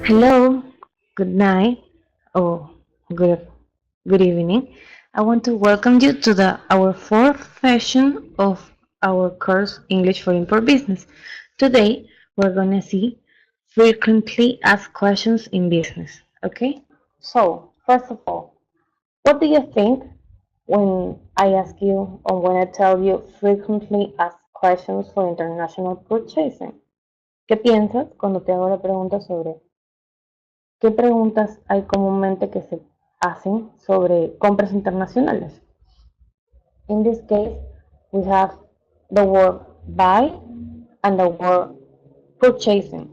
Hello, good night, or good good evening. I want to welcome you to the our fourth session of our course English for Import Business. Today we're gonna see frequently asked questions in business. Okay? So first of all, what do you think when I ask you or when I tell you frequently asked questions for international purchasing? ¿Qué piensas cuando te hago la pregunta sobre ¿qué preguntas hay comúnmente que se hacen sobre compras internacionales? In this case, we have the word buy and the word purchasing.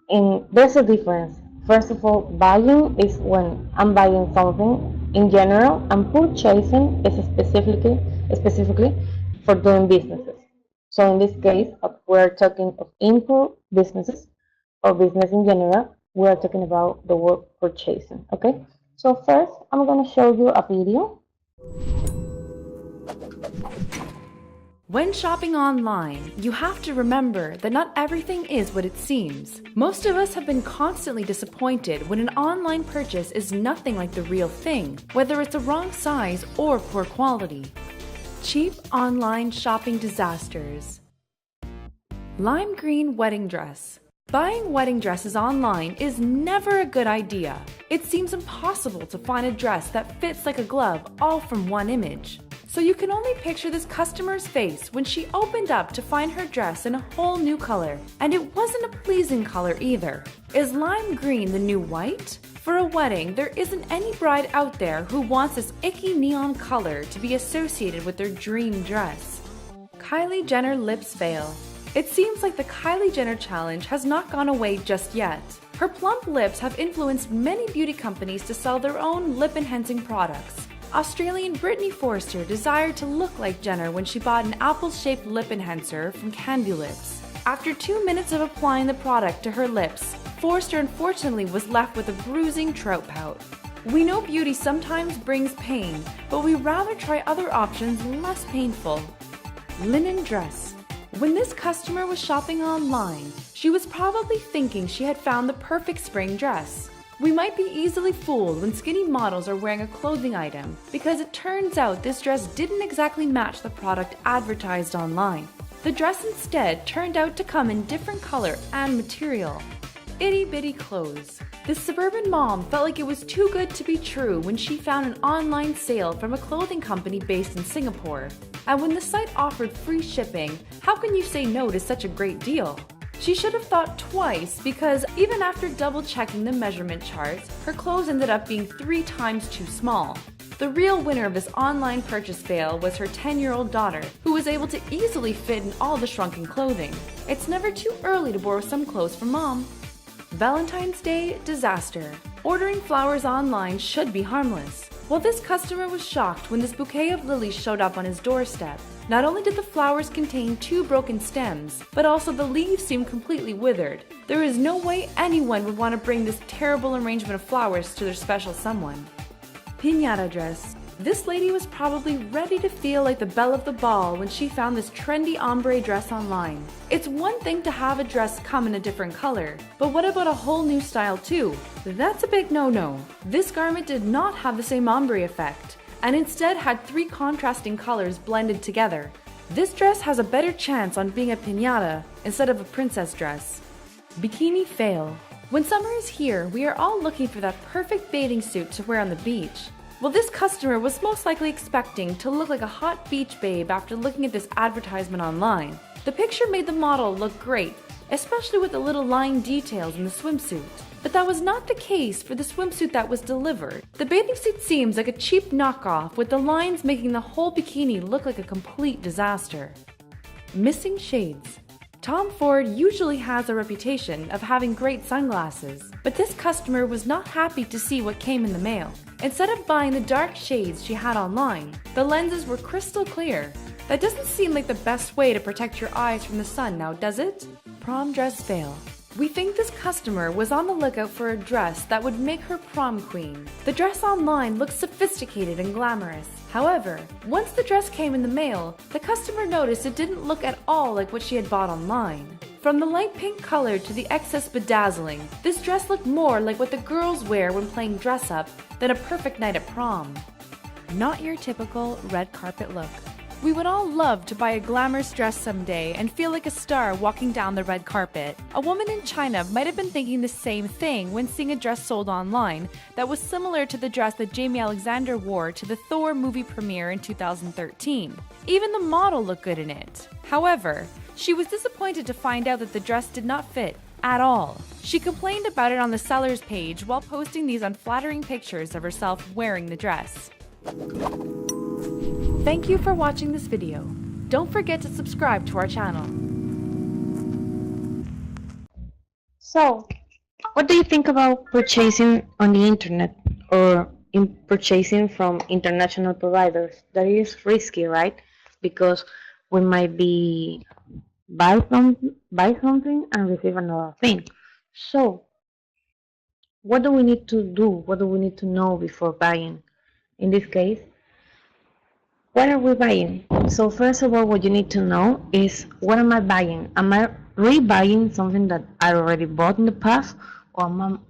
And there's a difference. First of all, buying is when I'm buying something in general, and purchasing is specifically for doing businesses. So in this case, we're talking of import businesses or business in general. We are talking about the word purchasing. Okay. So first, I'm gonna show you a video. When shopping online, you have to remember that not everything is what it seems. Most of us have been constantly disappointed when an online purchase is nothing like the real thing, whether it's the wrong size or poor quality. Cheap online shopping disasters. Lime green wedding dress. Buying wedding dresses online is never a good idea. It seems impossible to find a dress that fits like a glove all from one image. So you can only picture this customer's face when she opened up to find her dress in a whole new color, and it wasn't a pleasing color either. Is lime green the new white? For a wedding, there isn't any bride out there who wants this icky neon color to be associated with their dream dress. Kylie Jenner lips fail. It seems like the Kylie Jenner challenge has not gone away just yet. Her plump lips have influenced many beauty companies to sell their own lip-enhancing products. Australian Brittany Forster desired to look like Jenner when she bought an apple-shaped lip enhancer from Candy Lips. After 2 minutes of applying the product to her lips, Forster unfortunately was left with a bruising trout pout. We know beauty sometimes brings pain, but we rather try other options less painful. Linen dress. When this customer was shopping online, she was probably thinking she had found the perfect spring dress. We might be easily fooled when skinny models are wearing a clothing item because it turns out this dress didn't exactly match the product advertised online. The dress instead turned out to come in different color and material. Itty bitty clothes. This suburban mom felt like it was too good to be true when she found an online sale from a clothing company based in Singapore. And when the site offered free shipping, how can you say no to such a great deal? She should have thought twice because even after double checking the measurement charts, her clothes ended up being 3 times too small. The real winner of this online purchase fail was her 10-year-old daughter, who was able to easily fit in all the shrunken clothing. It's never too early to borrow some clothes from mom. Valentine's Day disaster. Ordering flowers online should be harmless. Well, this customer was shocked when this bouquet of lilies showed up on his doorstep. Not only did the flowers contain 2 broken stems, but also the leaves seemed completely withered. There is no way anyone would want to bring this terrible arrangement of flowers to their special someone. Piñata dress. This lady was probably ready to feel like the belle of the ball when she found this trendy ombre dress online. It's one thing to have a dress come in a different color, but what about a whole new style too? That's a big no-no. This garment did not have the same ombre effect, and instead had 3 contrasting colors blended together. This dress has a better chance on being a piñata instead of a princess dress. Bikini fail. When summer is here, we are all looking for that perfect bathing suit to wear on the beach. Well, this customer was most likely expecting to look like a hot beach babe after looking at this advertisement online. The picture made the model look great, especially with the little line details in the swimsuit. But that was not the case for the swimsuit that was delivered. The bathing suit seems like a cheap knockoff, with the lines making the whole bikini look like a complete disaster. Missing shades. Tom Ford usually has a reputation of having great sunglasses, but this customer was not happy to see what came in the mail. Instead of buying the dark shades she had online, the lenses were crystal clear. That doesn't seem like the best way to protect your eyes from the sun now, does it? Prom dress fail. We think this customer was on the lookout for a dress that would make her prom queen. The dress online looked sophisticated and glamorous. However, once the dress came in the mail, the customer noticed it didn't look at all like what she had bought online. From the light pink color to the excess bedazzling, this dress looked more like what the girls wear when playing dress up than a perfect night at prom. Not your typical red carpet look. We would all love to buy a glamorous dress someday and feel like a star walking down the red carpet. A woman in China might have been thinking the same thing when seeing a dress sold online that was similar to the dress that Jamie Alexander wore to the Thor movie premiere in 2013. Even the model looked good in it. However, she was disappointed to find out that the dress did not fit at all. She complained about it on the seller's page while posting these unflattering pictures of herself wearing the dress. Thank you for watching this video. Don't forget to subscribe to our channel. So, what do you think about purchasing on the internet or in purchasing from international providers? That is risky, right? Because we might be buy something and receive another thing. So, what do we need to do? What do we need to know before buying? In this case, what are we buying? So first of all, what you need to know is, what am I buying? Am I rebuying something that I already bought in the past, or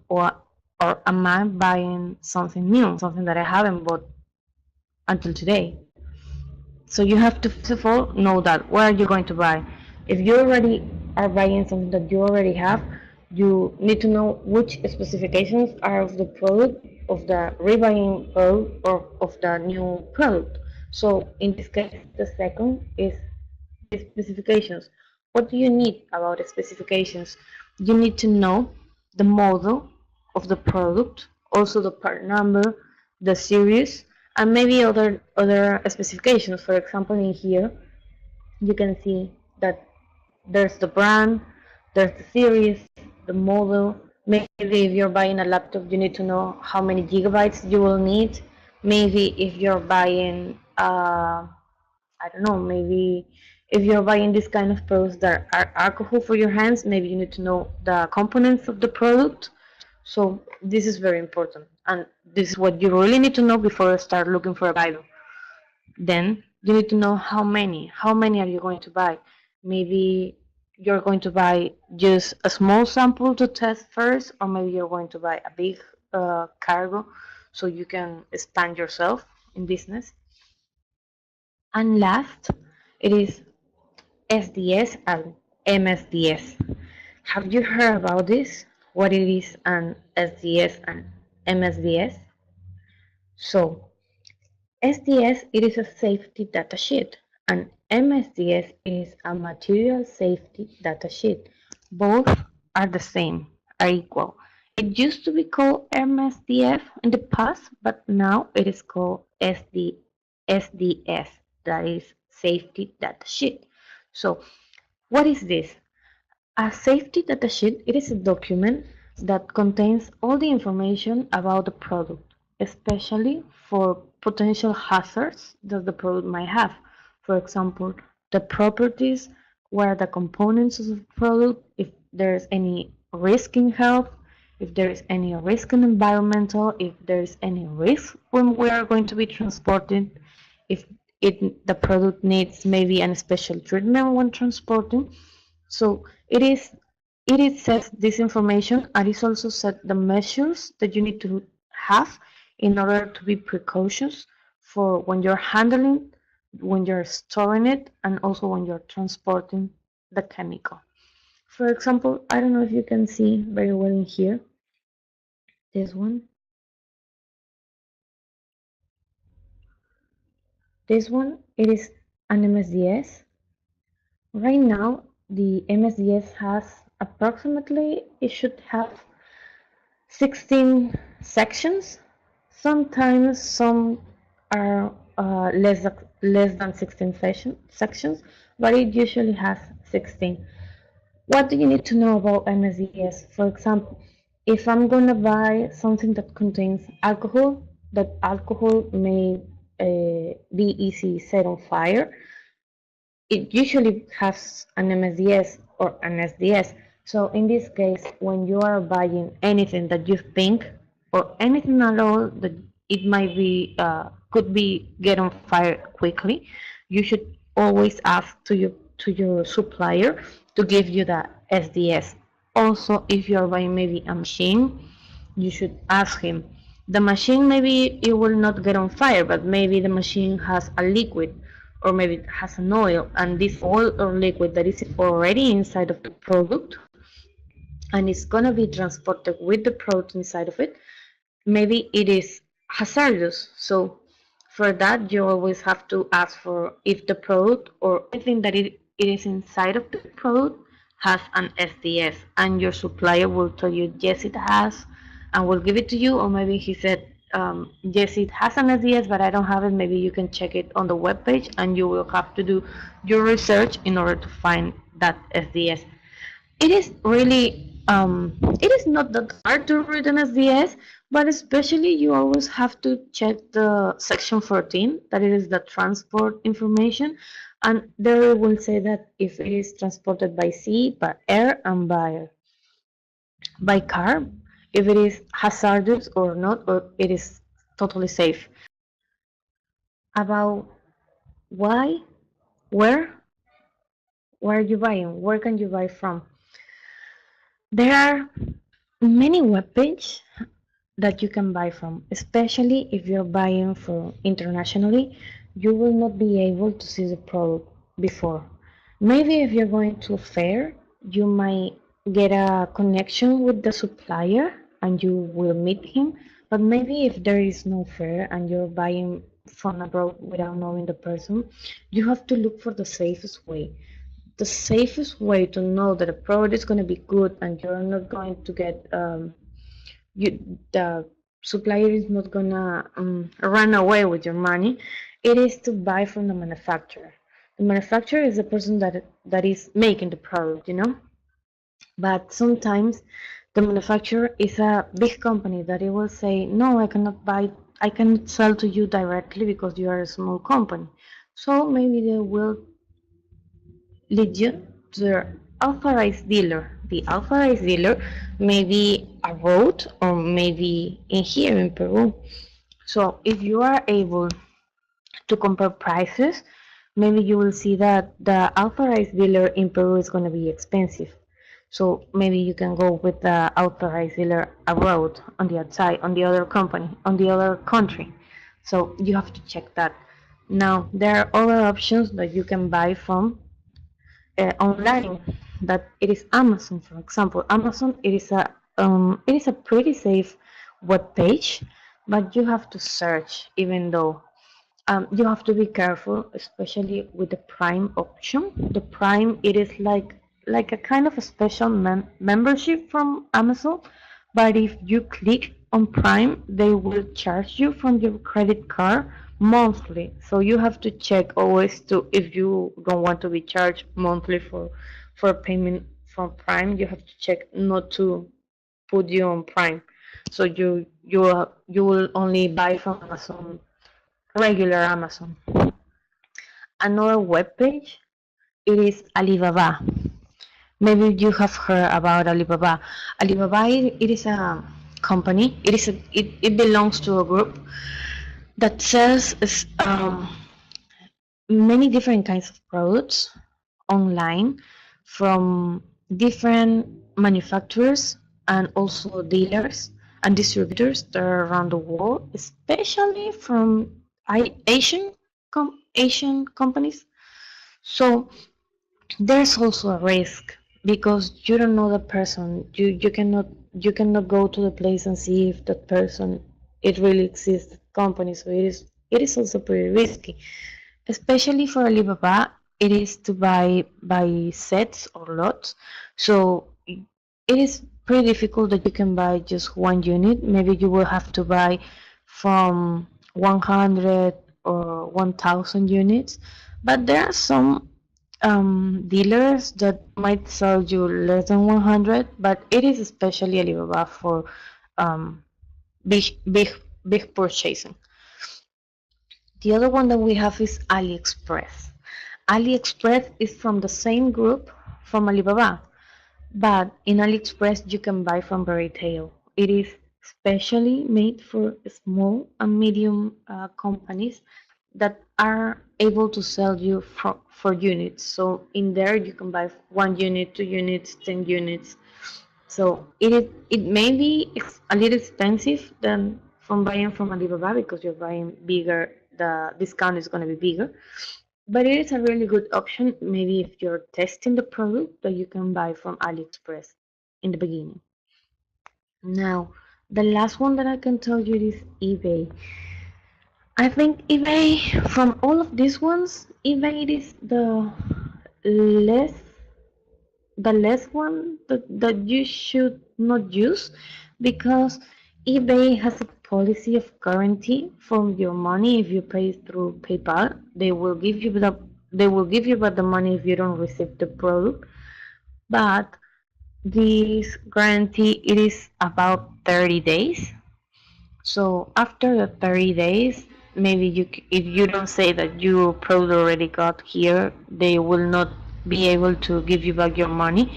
am I buying something new, something that I haven't bought until today? So you have to first of all know that what are you going to buy. If you already are buying something that you already have, you need to know which specifications are of the product, of the rebuying product, or of the new product. So in this case, the second is the specifications. What do you need about the specifications? You need to know the model of the product, also the part number, the series, and maybe other specifications. For example, in here you can see that there's the brand, there's the series, the model. Maybe if you're buying a laptop, you need to know how many gigabytes you will need. Maybe if you're buying, I don't know, maybe if you're buying this kind of products that are alcohol for your hands, maybe you need to know the components of the product. So this is very important, and this is what you really need to know before you start looking for a Bible. Then you need to know how many. How many are you going to buy? Maybe you're going to buy just a small sample to test first, or maybe you're going to buy a big cargo so you can expand yourself in business. And last, it is SDS and MSDS. Have you heard about this? What it is an SDS and MSDS? So, SDS, it is a safety data sheet, and MSDS is a material safety data sheet. Both are the same, are equal. It used to be called MSDF in the past, but now it is called SDS, that is safety data sheet. So, what is this? A safety data sheet, it is a document that contains all the information about the product, especially for potential hazards that the product might have. For example, the properties, what are the components of the product, if there's any risk in health, if there is any risk in environmental, if there is any risk when we are going to be transporting, if the product needs maybe a special treatment when transporting. So it says this information, and it also said the measures that you need to have in order to be precautious for when you're handling, when you're storing it, and also when you're transporting the chemical. For example, I don't know if you can see very well in here, this one. This one, it is an MSDS. Right now, the MSDS has approximately, it should have 16 sections. Sometimes some are less than 16 sections, but it usually has 16. What do you need to know about MSDS? For example, if I'm going to buy something that contains alcohol, that alcohol may be easy set on fire, it usually has an MSDS or an SDS. So in this case, when you are buying anything that you think or anything at all that it might be could be get on fire quickly, you should always ask to your supplier to give you the SDS. Also, if you are buying maybe a machine, you should ask him. The machine maybe it will not get on fire, but maybe the machine has a liquid or maybe it has an oil, and this oil or liquid that is already inside of the product and it's gonna be transported with the product inside of it, maybe it is hazardous. So for that, you always have to ask for if the product or anything that it is inside of the product has an SDS, and your supplier will tell you yes, it has, and will give it to you. Or maybe he said, yes, it has an SDS, but I don't have it. Maybe you can check it on the web page, and you will have to do your research in order to find that SDS. It is really it is not that hard to read an SDS, but especially you always have to check the section 14, that it is the transport information, and there it will say that if it is transported by sea, by air, and by car, if it is hazardous or not, or it is totally safe. About why, where, where are you buying? Where can you buy from? There are many web pages that you can buy from, especially if you're buying from internationally. You will not be able to see the product before. Maybe if you're going to a fair, you might get a connection with the supplier and you will meet him. But maybe if there is no fair and you're buying from abroad without knowing the person, you have to look for the safest way. The safest way to know that a product is going to be good and you're not going to get the supplier is not gonna run away with your money. It is to buy from the manufacturer. The manufacturer is the person that is making the product. But sometimes the manufacturer is a big company that it will say, no, I cannot sell to you directly because you are a small company. So maybe they will lead you to the authorized dealer. The authorized dealer may be a road or maybe in here in Peru. So if you are able to compare prices, maybe you will see that the authorized dealer in Peru is going to be expensive. So maybe you can go with the authorized dealer abroad on the outside, on the other company, on the other country. So you have to check that. Now there are other options that you can buy from online, that it is Amazon. For example, Amazon, it is a pretty safe web page, but you have to search. Even though you have to be careful, especially with the Prime option. The Prime, it is like a kind of a special membership from Amazon, but if you click on Prime, they will charge you from your credit card monthly. So you have to check always to, if you don't want to be charged monthly for payment from Prime, you have to check not to put you on Prime. So you will only buy from Amazon, regular Amazon. Another web page, it is Alibaba. Maybe you have heard about Alibaba. Alibaba, it is a company. It belongs to a group that sells many different kinds of products online from different manufacturers and also dealers and distributors that are around the world, especially from Asian companies. So there's also a risk because you don't know the person. You cannot go to the place and see if that person it really exists company. So it is also pretty risky, especially for Alibaba. It is to buy by sets or lots. So it is pretty difficult that you can buy just one unit. Maybe you will have to buy from 100 or 1000 units. But there are some dealers that might sell you less than 100, but it is especially Alibaba for um, big, big, big purchasing. The other one that we have is AliExpress. AliExpress is from the same group from Alibaba, But in AliExpress, you can buy from the retail. It is specially made for small and medium companies that are able to sell you for units. So in there, you can buy 1 unit, 2 units, 10 units. So it may be a little expensive than from buying from Alibaba because you're buying bigger. The discount is going to be bigger, but it is a really good option. Maybe if you're testing the product that you can buy from AliExpress in the beginning. Now, the last one that I can tell you is eBay. I think eBay, from all of these ones, eBay is less the less one that you should not use because eBay has a policy of guarantee from your money. If you pay through PayPal, they will give you back the money if you don't receive the product. But this guarantee it is about 30 days. So after the 30 days, maybe if you don't say that your product already got here, they will not be able to give you back your money.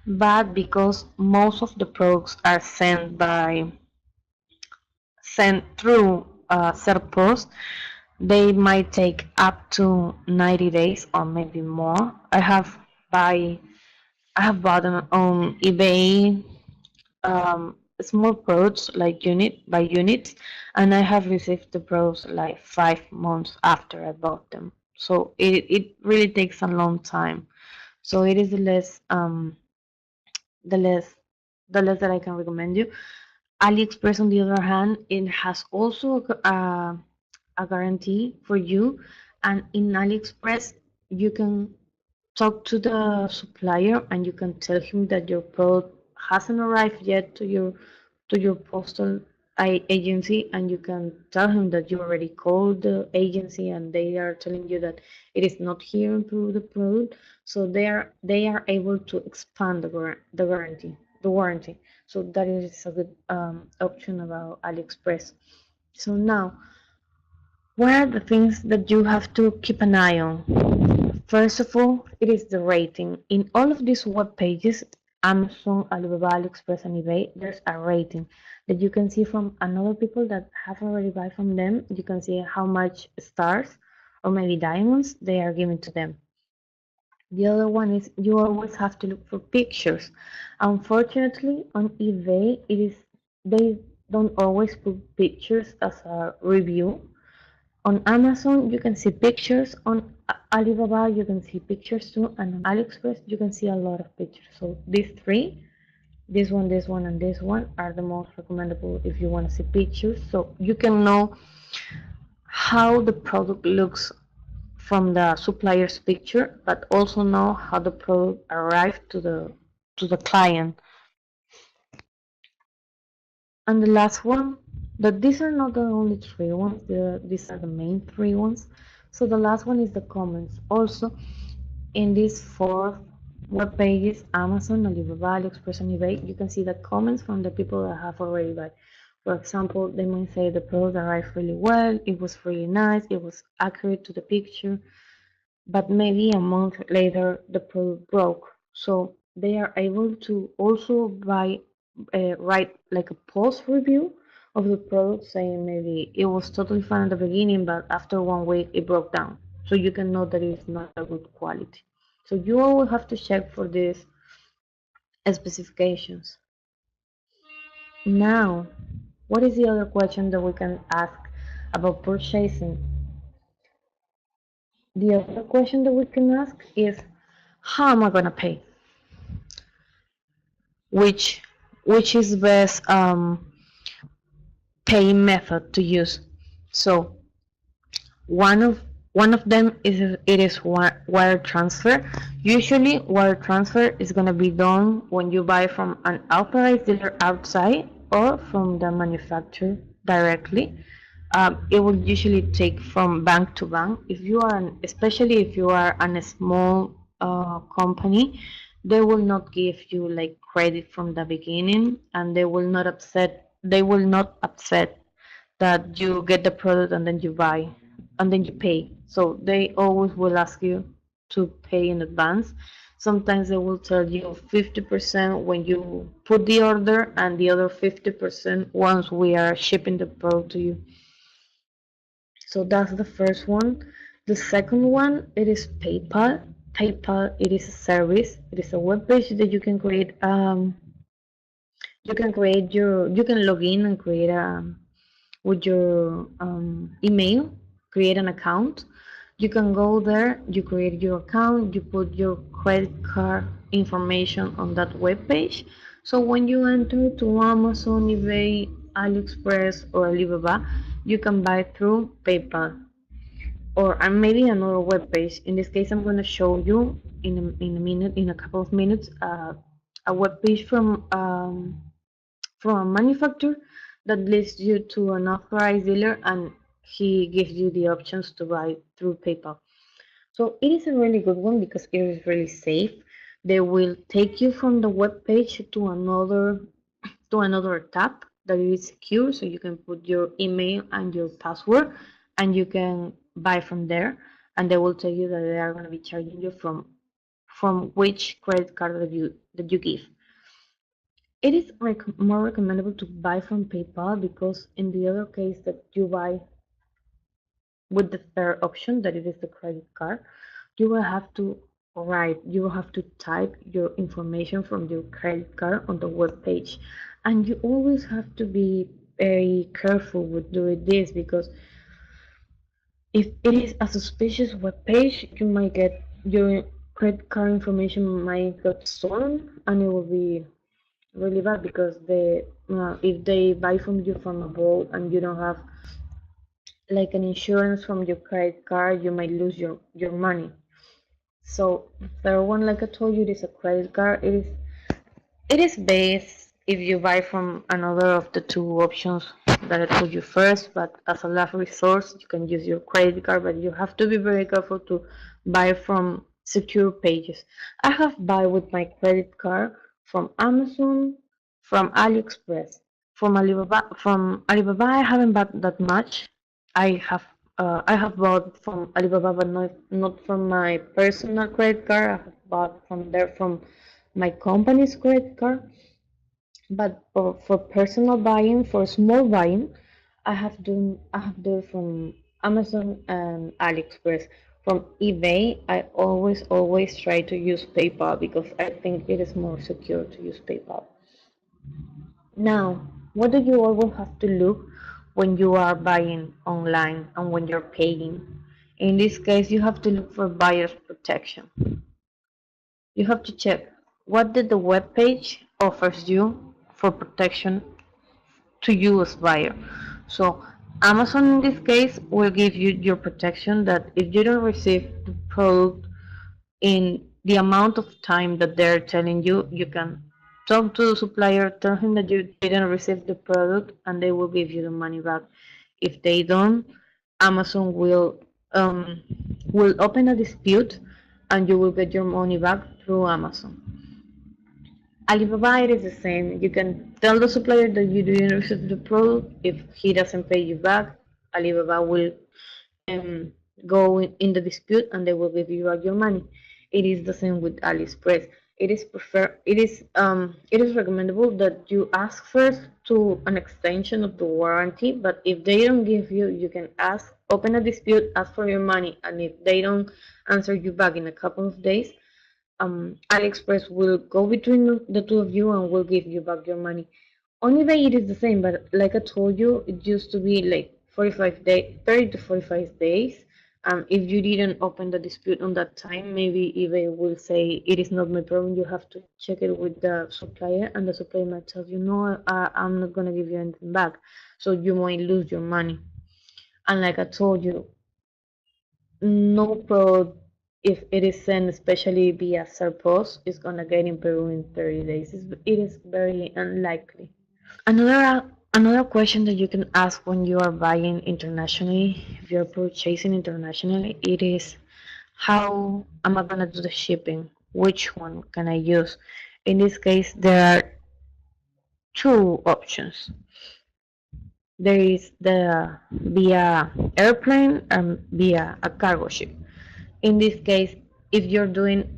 But because most of the products are sent through Serpost, they might take up to 90 days or maybe more. Buy I have bought them on eBay, small products like unit by unit, and I have received the products like 5 months after I bought them. So it really takes a long time. So it is the less the less that I can recommend you. AliExpress, on the other hand, it has also a guarantee for you, and in AliExpress you can talk to the supplier and you can tell him that your product hasn't arrived yet to your postal agency, and you can tell him that you already called the agency and they are telling you that it is not here through the product. So they are able to expand the warranty. So that is a good option about AliExpress. So now, what are the things that you have to keep an eye on? First of all, it is the rating. In all of these web pages, Amazon, Alibaba, AliExpress, and eBay, there's a rating that you can see from another people that have already buy from them. You can see how much stars or maybe diamonds they are giving to them. The other one is you always have to look for pictures. Unfortunately, on eBay, they don't always put pictures as a review. On Amazon, you can see pictures. On Alibaba, you can see pictures too. And on AliExpress, you can see a lot of pictures. So these three, this one, and this one, are the most recommendable if you want to see pictures. So you can know how the product looks from the supplier's picture, but also know how the product arrived to the client. And the last one, but these are not the only three ones, these are the main three ones. So the last one is the comments. Also, in these four web pages, Amazon, Alibaba, AliExpress, and eBay, you can see the comments from the people that have already bought. For example, they might say the product arrived really well, it was really nice, it was accurate to the picture, but maybe a month later the product broke. So they are able to also write like a post review of the product saying maybe it was totally fine at the beginning, but after 1 week it broke down. So you can know that it's not a good quality. So you always have to check for these specifications. Now, what is the other question that we can ask about purchasing? The other question that we can ask is, how am I gonna pay? which which is the best paying method to use. So one of them is wire transfer. Usually wire transfer is going to be done when you buy from an authorized dealer outside or from the manufacturer directly. It will usually take from bank to bank. If you are especially if you are a small company, they will not give you like credit from the beginning, and they will not upset that you get the product and then you buy and then you pay. So they always will ask you to pay in advance. Sometimes they will tell you 50% when you put the order and the other 50% once we are shipping the product to you. So that's the first one. The second one, it is PayPal. PayPal, it is a service. It is a web page that you can create. You can log in and create with your email, create an account. You can go there, you create your account, you put your credit card information on that web page. So when you enter to Amazon, eBay, AliExpress, or Alibaba, you can buy through PayPal or maybe another web page. In this case, I'm going to show you in a couple of minutes, a web page from a manufacturer that leads you to an authorized dealer, and he gives you the options to buy through PayPal. So it is a really good one because it is really safe. They will take you from the web page to another tab that is secure, so you can put your email and your password, and you can buy from there. And they will tell you that they are going to be charging you from which credit card that you give. It is more recommendable to buy from PayPal because in the other case that you buy with the third option, that it is the credit card, you will have to you will have to type your information from your credit card on the web page. And you always have to be very careful with doing this because if it is a suspicious web page, you might get your credit card information might get stolen, and it will be really bad because if they buy from you from abroad and you don't have like an insurance from your credit card, you might lose your money. So the one, like I told you, it is a credit card. It is best if you buy from another of the two options that I told you first, but as a last resource, you can use your credit card, but you have to be very careful to buy from secure pages. I have buy with my credit card from Amazon, from AliExpress, from Alibaba. From Alibaba, I haven't bought that much. I have bought from Alibaba, but not from my personal credit card. I have bought from there from my company's credit card. But for personal buying, for small buying, I have done from Amazon and AliExpress. From eBay, I always try to use PayPal because I think it is more secure to use PayPal. Now, what do you always have to look when you are buying online and when you're paying? In this case, you have to look for buyer's protection. You have to check what did the web page offers you for protection to you as buyer. So Amazon in this case will give you your protection that if you don't receive the product in the amount of time that they're telling you, you can talk to the supplier, tell him that you didn't receive the product, and they will give you the money back. If they don't, Amazon will open a dispute, and you will get your money back through Amazon. Alibaba, it is the same. You can tell the supplier that you didn't receive the product. If he doesn't pay you back, Alibaba will um, go in the dispute and they will give you back your money. It is the same with AliExpress. It is recommendable that you ask first to an extension of the warranty, but if they don't give you, you can open a dispute, ask for your money, and if they don't answer you back in a couple of days, AliExpress will go between the two of you and will give you back your money. On eBay, it is the same, but like I told you, it used to be like 45 days, 30 to 45 days. If you didn't open the dispute on that time, maybe eBay will say it is not my problem. You have to check it with the supplier, and the supplier might tell you, no, I'm not gonna give you anything back, so you might lose your money. And like I told you, no product, if it is sent especially via Serpos, is gonna get in Peru in 30 days. It is very unlikely. Another question that you can ask when you are buying internationally, if you're purchasing internationally, it is how am I gonna do the shipping? Which one can I use? In this case, there are two options. There is the via airplane and via a cargo ship. In this case, if you're doing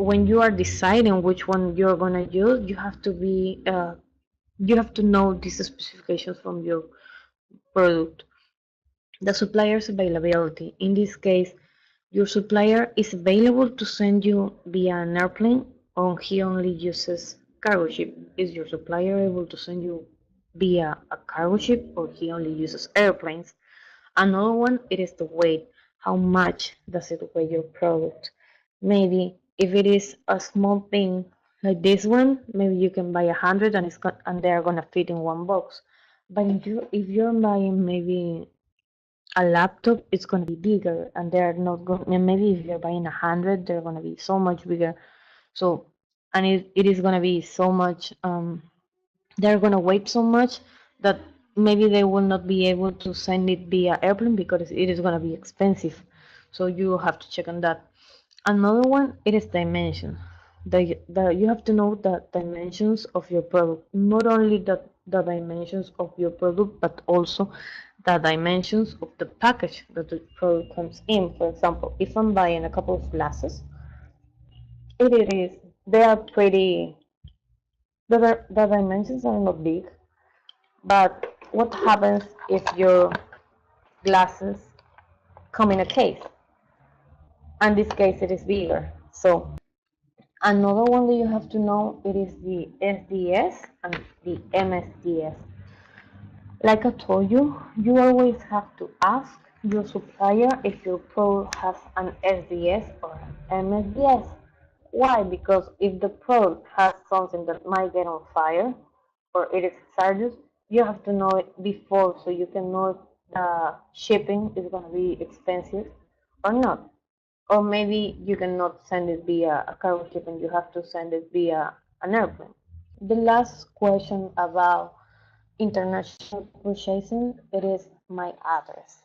when you are deciding which one you're gonna use, you have to know these specifications from your product. The supplier's availability. In this case, your supplier is available to send you via an airplane, or he only uses cargo ship. Is your supplier able to send you via a cargo ship, or he only uses airplanes? Another one, it is the weight. How much does it weigh your product? Maybe if it is a small thing like this one, maybe you can buy 100 and and they're gonna fit in one box. But if you're buying maybe a laptop, it's gonna be bigger, and they're not going. And maybe if you're buying 100, they're gonna be so much bigger. So, and it is gonna be so much. They're gonna wait so much that maybe they will not be able to send it via airplane because it is gonna be expensive. So you have to check on that. Another one, it is dimension. You have to know the dimensions of your product, not only the dimensions of your product, but also the dimensions of the package that the product comes in. For example, if I'm buying a couple of glasses, it is they are pretty. The dimensions are not big, but what happens if your glasses come in a case? And this case, it is bigger. So another one that you have to know, it is the SDS and the MSDS. Like I told you, you always have to ask your supplier if your product has an SDS or an MSDS. Why? Because if the product has something that might get on fire or it is hazardous, you have to know it before so you can know if the shipping is going to be expensive or not. Or maybe you cannot send it via a cargo ship and you have to send it via an airplane. The last question about international purchasing, it is my address.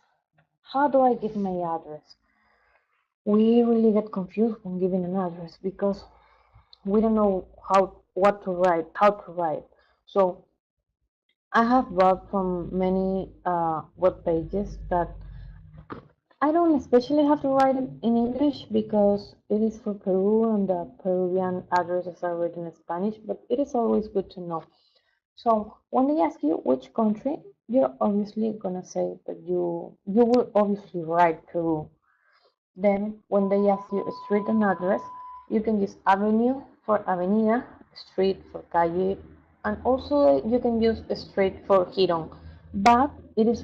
How do I give my address? We really get confused when giving an address because we don't know how to write. So I have bought from many web pages that I don't especially have to write it in English because it is for Peru and the Peruvian addresses are written in Spanish, but it is always good to know. So when they ask you which country, you're obviously gonna say that you will obviously write Peru. Then when they ask you a street and address, you can use avenue for avenida, street for calle, and also you can use street for girón. But it is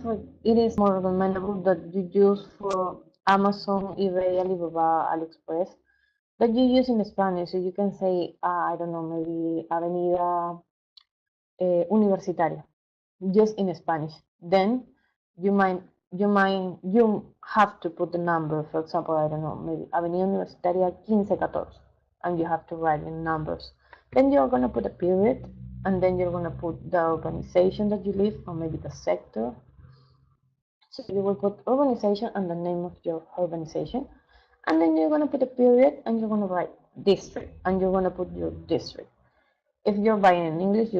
more recommendable that you use for Amazon, eBay, Alibaba, AliExpress that you use in Spanish. So you can say, I don't know, maybe Avenida Universitaria, just in Spanish. Then you might you have to put the number. For example, I don't know, maybe Avenida Universitaria 1514, and you have to write in numbers. Then you're gonna put a period, and then you're gonna put the organization that you live, or maybe the sector. So you will put organization and the name of your organization, and then you're gonna put a period, and you're gonna write district, and you're gonna put your district. If you're buying in English,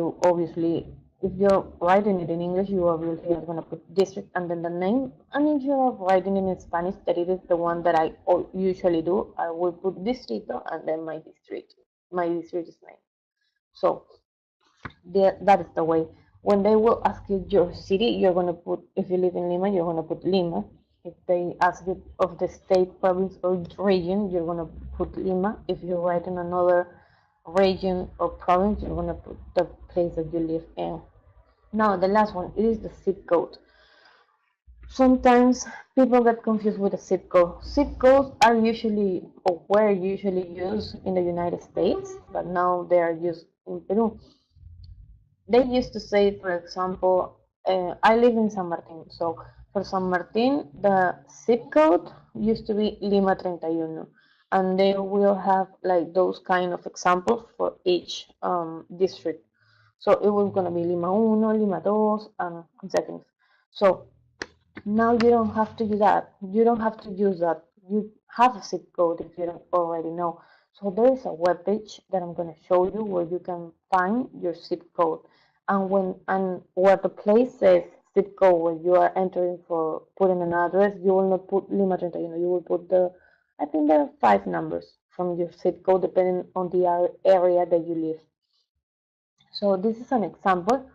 if you're writing it in English, you obviously are going to put district and then the name. And if you're writing it in Spanish, that it is the one that I usually do, I will put distrito and then my district. My district's name. So that is the way. When they will ask you your city, you're going to put, if you live in Lima, you're going to put Lima. If they ask you of the state, province, or region, you're going to put Lima. If you write in another region or province, you're going to put the place that you live in. Now, the last one, it is the zip code. Sometimes people get confused with the zip code. Zip codes are usually, or were usually used in the United States, but now they are used in Peru. They used to say, for example, I live in San Martin. So for San Martin, the zip code used to be Lima 31. And they will have like those kind of examples for each district. So it was going to be Lima 1, Lima 2, and seconds. So now you don't have to do that. You don't have to use that. You have a zip code if you don't already know. So there is a web page that I'm going to show you where you can find your zip code. And where the place says zip code where you are entering for putting an address, you will not put Lima 31. You will put I think there are 5 numbers from your zip code depending on the area that you live. So this is an example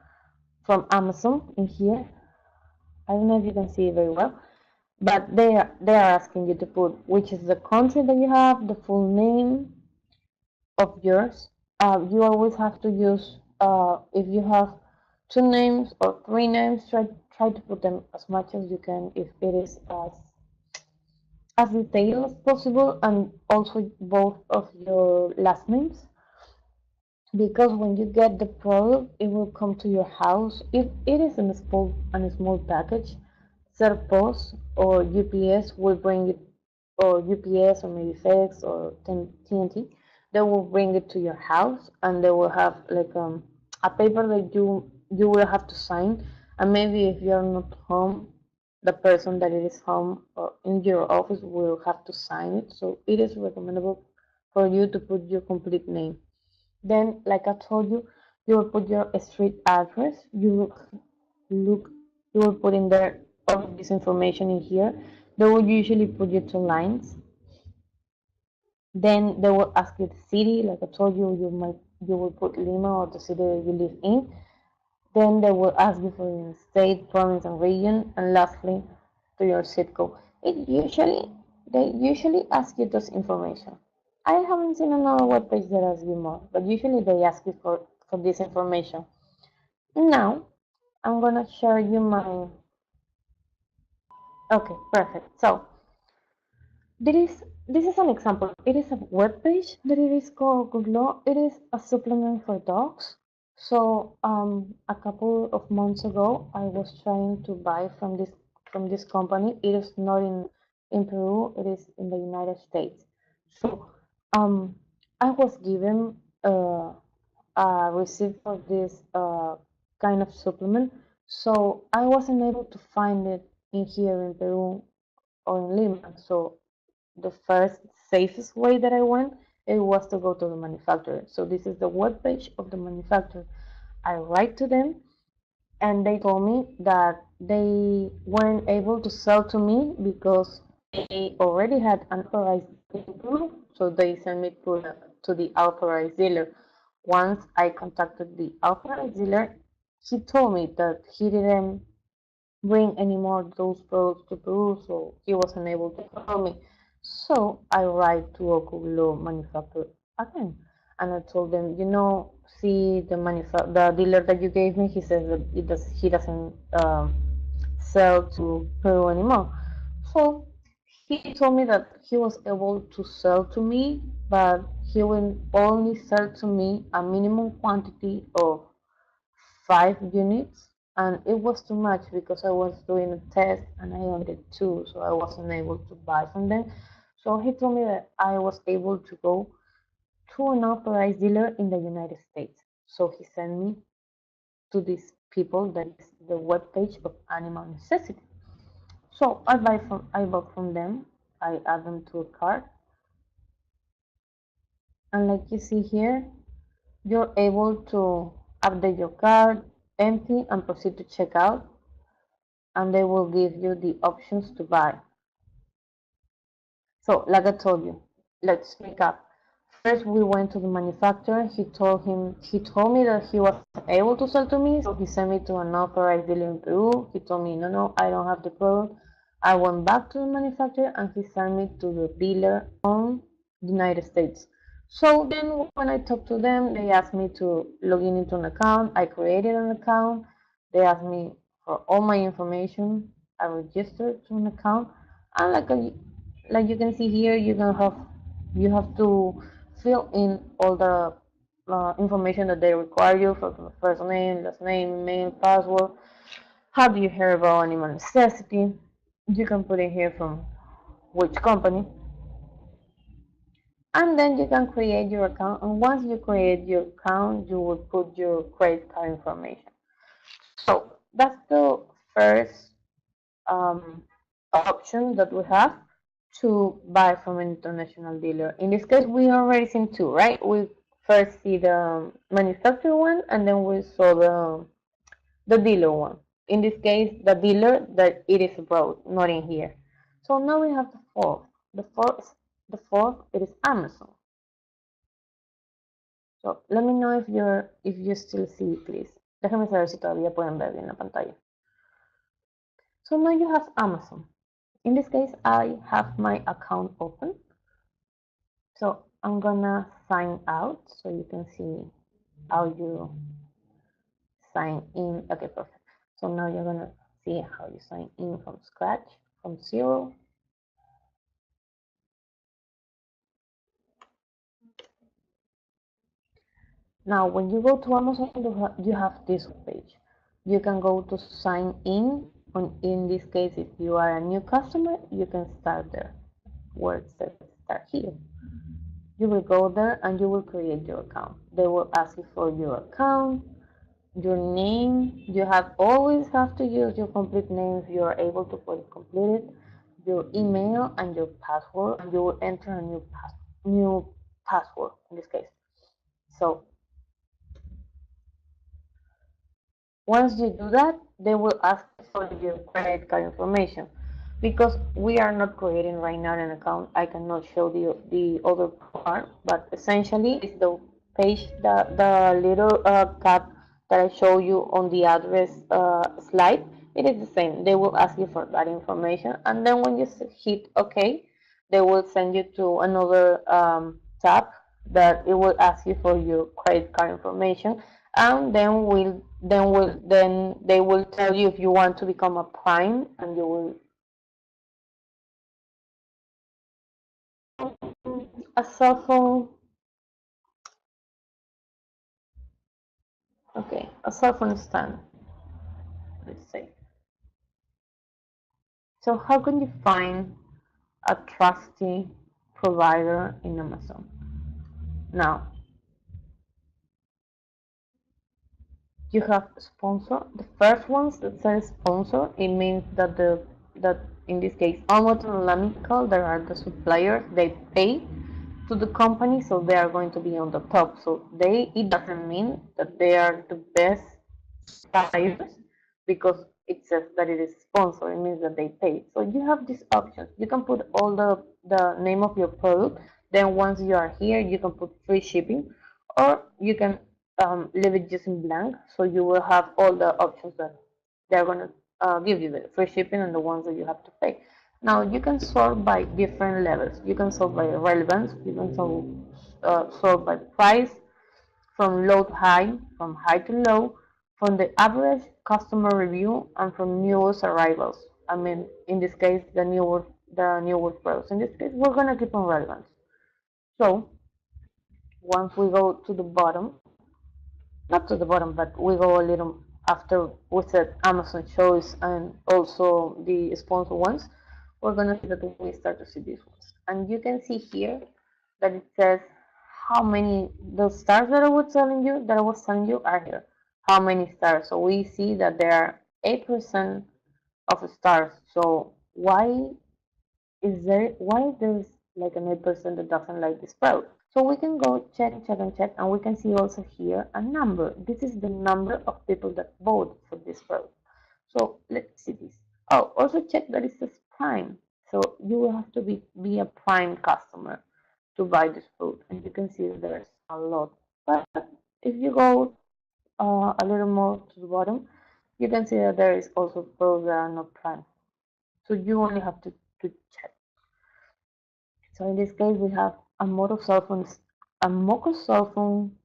from Amazon in here. I don't know if you can see it very well, but they are asking you to put which is the country that you have, the full name of yours. You always have to use if you have two names or three names, try to put them as much as you can if it is as detailed as possible, and also both of your last names, because when you get the product it will come to your house. If it is in a small package, Serpos or UPS will bring it, or UPS or maybe FedEx or TNT, they will bring it to your house, and they will have like a paper that you will have to sign. And maybe if you're not home, the person that it is home or in your office will have to sign it. So it is recommendable for you to put your complete name. Then, like I told you, you will put your street address. Look, you will put in there all of this information in here. They will usually put you two lines. Then they will ask you the city. Like I told you, you will put Lima or the city that you live in. Then they will ask you for your state, province, and region, and lastly, to your zip code. They usually ask you this information. I haven't seen another web page that asks you more, but usually they ask you for this information. Now, I'm gonna share you my. Okay, perfect. So this is an example. It is a web page that it is called Google. It is a supplement for dogs. So a couple of months ago, I was trying to buy from this company. It is not in Peru. It is in the United States. So um, I was given a receipt for this kind of supplement. So I wasn't able to find it in here in Peru or in Lima. So the first safest way that I went, it was to go to the manufacturer. So this is the web page of the manufacturer. I write to them, and they told me that they weren't able to sell to me because they already had an authorized dealer. So they sent me to the authorized dealer. Once I contacted the authorized dealer, he told me that he didn't bring any more of those products to Peru, so he wasn't able to help me. So I write to Okulo manufacturer again, and I told them, see the dealer that you gave me. He says that he doesn't sell to Peru anymore. So he told me that he was able to sell to me, but he will only sell to me a minimum quantity of 5 units, and it was too much because I was doing a test and I only did two, so I wasn't able to buy from them. So he told me that I was able to go to an authorized dealer in the United States. So he sent me to these people, that is the webpage of Animal Necessity. So I bought from them. I add them to a cart, and like you see here, you're able to update your cart, empty, and proceed to checkout, and they will give you the options to buy. So, like I told you, let's recap. First, we went to the manufacturer. He told me that he was able to sell to me, so he sent me to an authorized dealer in Peru. He told me, no, I don't have the product. I went back to the manufacturer, and he sent me to the dealer on the United States. So then, when I talked to them, they asked me to log in into an account. I created an account. They asked me for all my information. I registered to an account, and like you can see here, you have to fill in all the information that they require you for the first name, last name, email, password. How do you hear about Animal Necessity? You can put in here from which company, and then you can create your account. And once you create your account, you will put your credit card information. So that's the first um, option that we have to buy from an international dealer. In this case, we already seen two, right? We first see the manufacturer one, and then we saw the dealer one. In this case, the dealer that it is abroad, not in here. So now we have the fourth. The fourth The fourth, it is Amazon. So let me know if you still see it, please. Déjenme saber si todavía pueden ver bien la pantalla. So now you have Amazon. In this case, I have my account open. So I'm gonna sign out so you can see how you sign in. Okay, perfect. So now you're gonna see how you sign in from scratch, from zero. Now, when you go to Amazon, you have this page. You can go to sign in. In this case, if you are a new customer, you can start there, where it says start here. You will go there and you will create your account. They will ask you for your account, your name. You always have to use your complete name if you are able to put it completed, your email and your password, and you will enter a new password in this case. So once you do that, they will ask for your credit card information. Because we are not creating right now an account, I cannot show the other part, but essentially it's the page, the little tab that I show you on the address slide. It is the same. They will ask you for that information, and then when you hit OK, they will send you to another tab that it will ask you for your credit card information, and then they will tell you if you want to become a prime, and you will a cell phone. Okay, a cell phone stand, let's say. So how can you find a trusty provider in Amazon? Now, you have sponsor. The first ones that says sponsor, it means that in this case, automatically there are the suppliers. They pay to the company, so they are going to be on the top. So it doesn't mean that they are the best suppliers because it says that it is sponsored. It means that they pay. So you have these options. You can put all the name of your product. Then once you are here, you can put free shipping, or you can leave it just in blank. So you will have all the options that they're gonna give you, the free shipping and the ones that you have to pay. Now you can sort by different levels. You can sort by relevance. You can sort by price, from low to high, from high to low, from the average customer review, and from newest arrivals. I mean, in this case, the newest products. In this case, we're gonna keep on relevance. So once we go to the bottom, not to the bottom, but we go a little after we said Amazon choice and also the sponsor ones, we're gonna see that we start to see these ones. And you can see here that it says how many the stars that I was telling you are here. How many stars? So we see that there are 8% of stars. So why there's like an 8% that doesn't like this product? So we can go check and check and check, and we can see also here a number. This is the number of people that vote for this product. So let's see this. Oh, also check that it says Prime. So you will have to be a Prime customer to buy this product, and you can see that there's a lot. But if you go a little more to the bottom, you can see that there is also products that are not Prime. So you only have to check. So in this case, we have a Moto cell phone, a Moco cell phone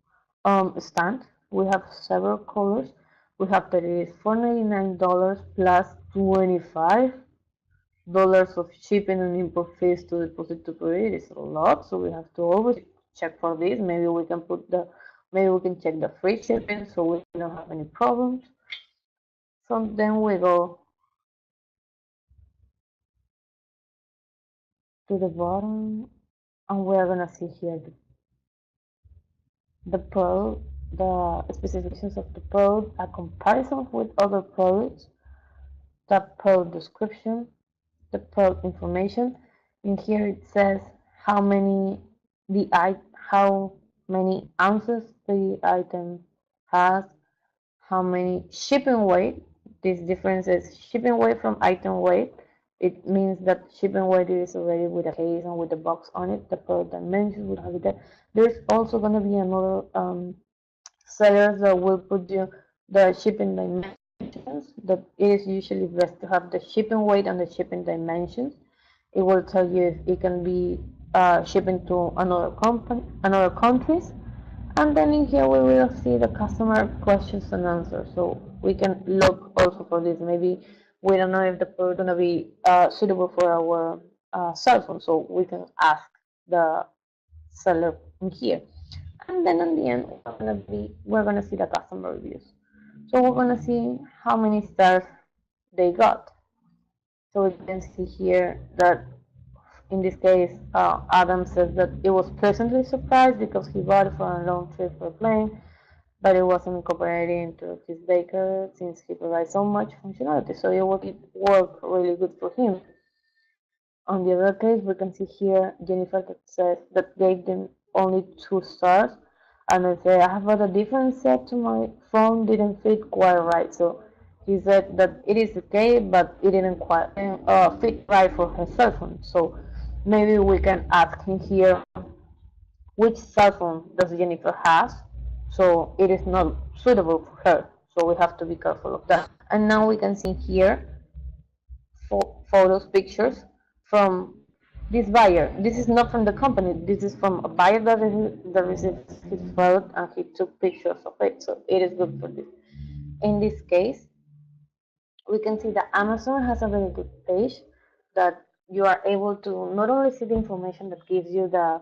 stand. We have several colors. We have that it is $499 plus $25 of shipping and import fees to deposit to create. It's a lot, so we have to always check for this. Maybe we can check the free shipping so we don't have any problems. So then we go to the bottom, and we are gonna see here the product, the specifications of the product, a comparison with other products, the product description, the product information. In here it says how many how many ounces the item has, how many shipping weight. This difference is shipping weight from item weight. It means that shipping weight is already with a case and with the box on it, the product dimensions would have it there. There's also going to be another sellers that will put you the shipping dimensions. That it is usually best to have the shipping weight and the shipping dimensions. It will tell you if it can be shipping to another countries. And then in here we will see the customer questions and answers. So we can look also for this. Maybe we don't know if the product is gonna be suitable for our cell phone, so we can ask the seller in here. And then in the end, we're gonna see the customer reviews. So we're gonna see how many stars they got. So we can see here that in this case, Adam says that it was pleasantly surprised because he bought it for a long trip for a plane, but it wasn't incorporated into his baker since he provides so much functionality. So it worked really good for him. On the other case, we can see here Jennifer that says that gave them only 2 stars, and they say I have got a different set to my phone, didn't fit quite right. So he said that it is okay, but it didn't quite fit right for her cell phone. So maybe we can ask him here which cell phone does Jennifer has, so it is not suitable for her. So we have to be careful of that. And now we can see here photos, pictures from this buyer. This is not from the company. This is from a buyer that received his product and he took pictures of it. So it is good for this. In this case, we can see that Amazon has a very good page that you are able to not only see the information that gives you the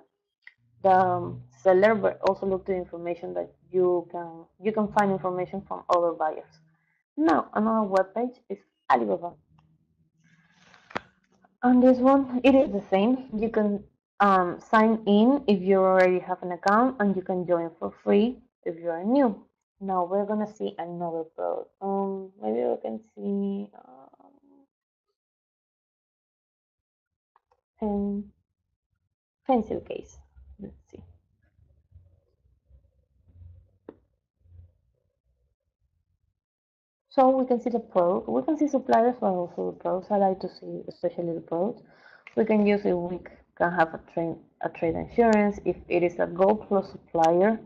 seller, but also look to the information that you can find information from other buyers. Now, another web page is Alibaba. On this one, it is the same. You can sign in if you already have an account, and you can join for free if you are new. Now we're gonna see another product. Maybe we can see pen pencil case. Let's see. So we can see the product. We can see suppliers, but also the products. I like to see especially the products. We can use it. We can have a trade insurance if it is a Gold Plus supplier.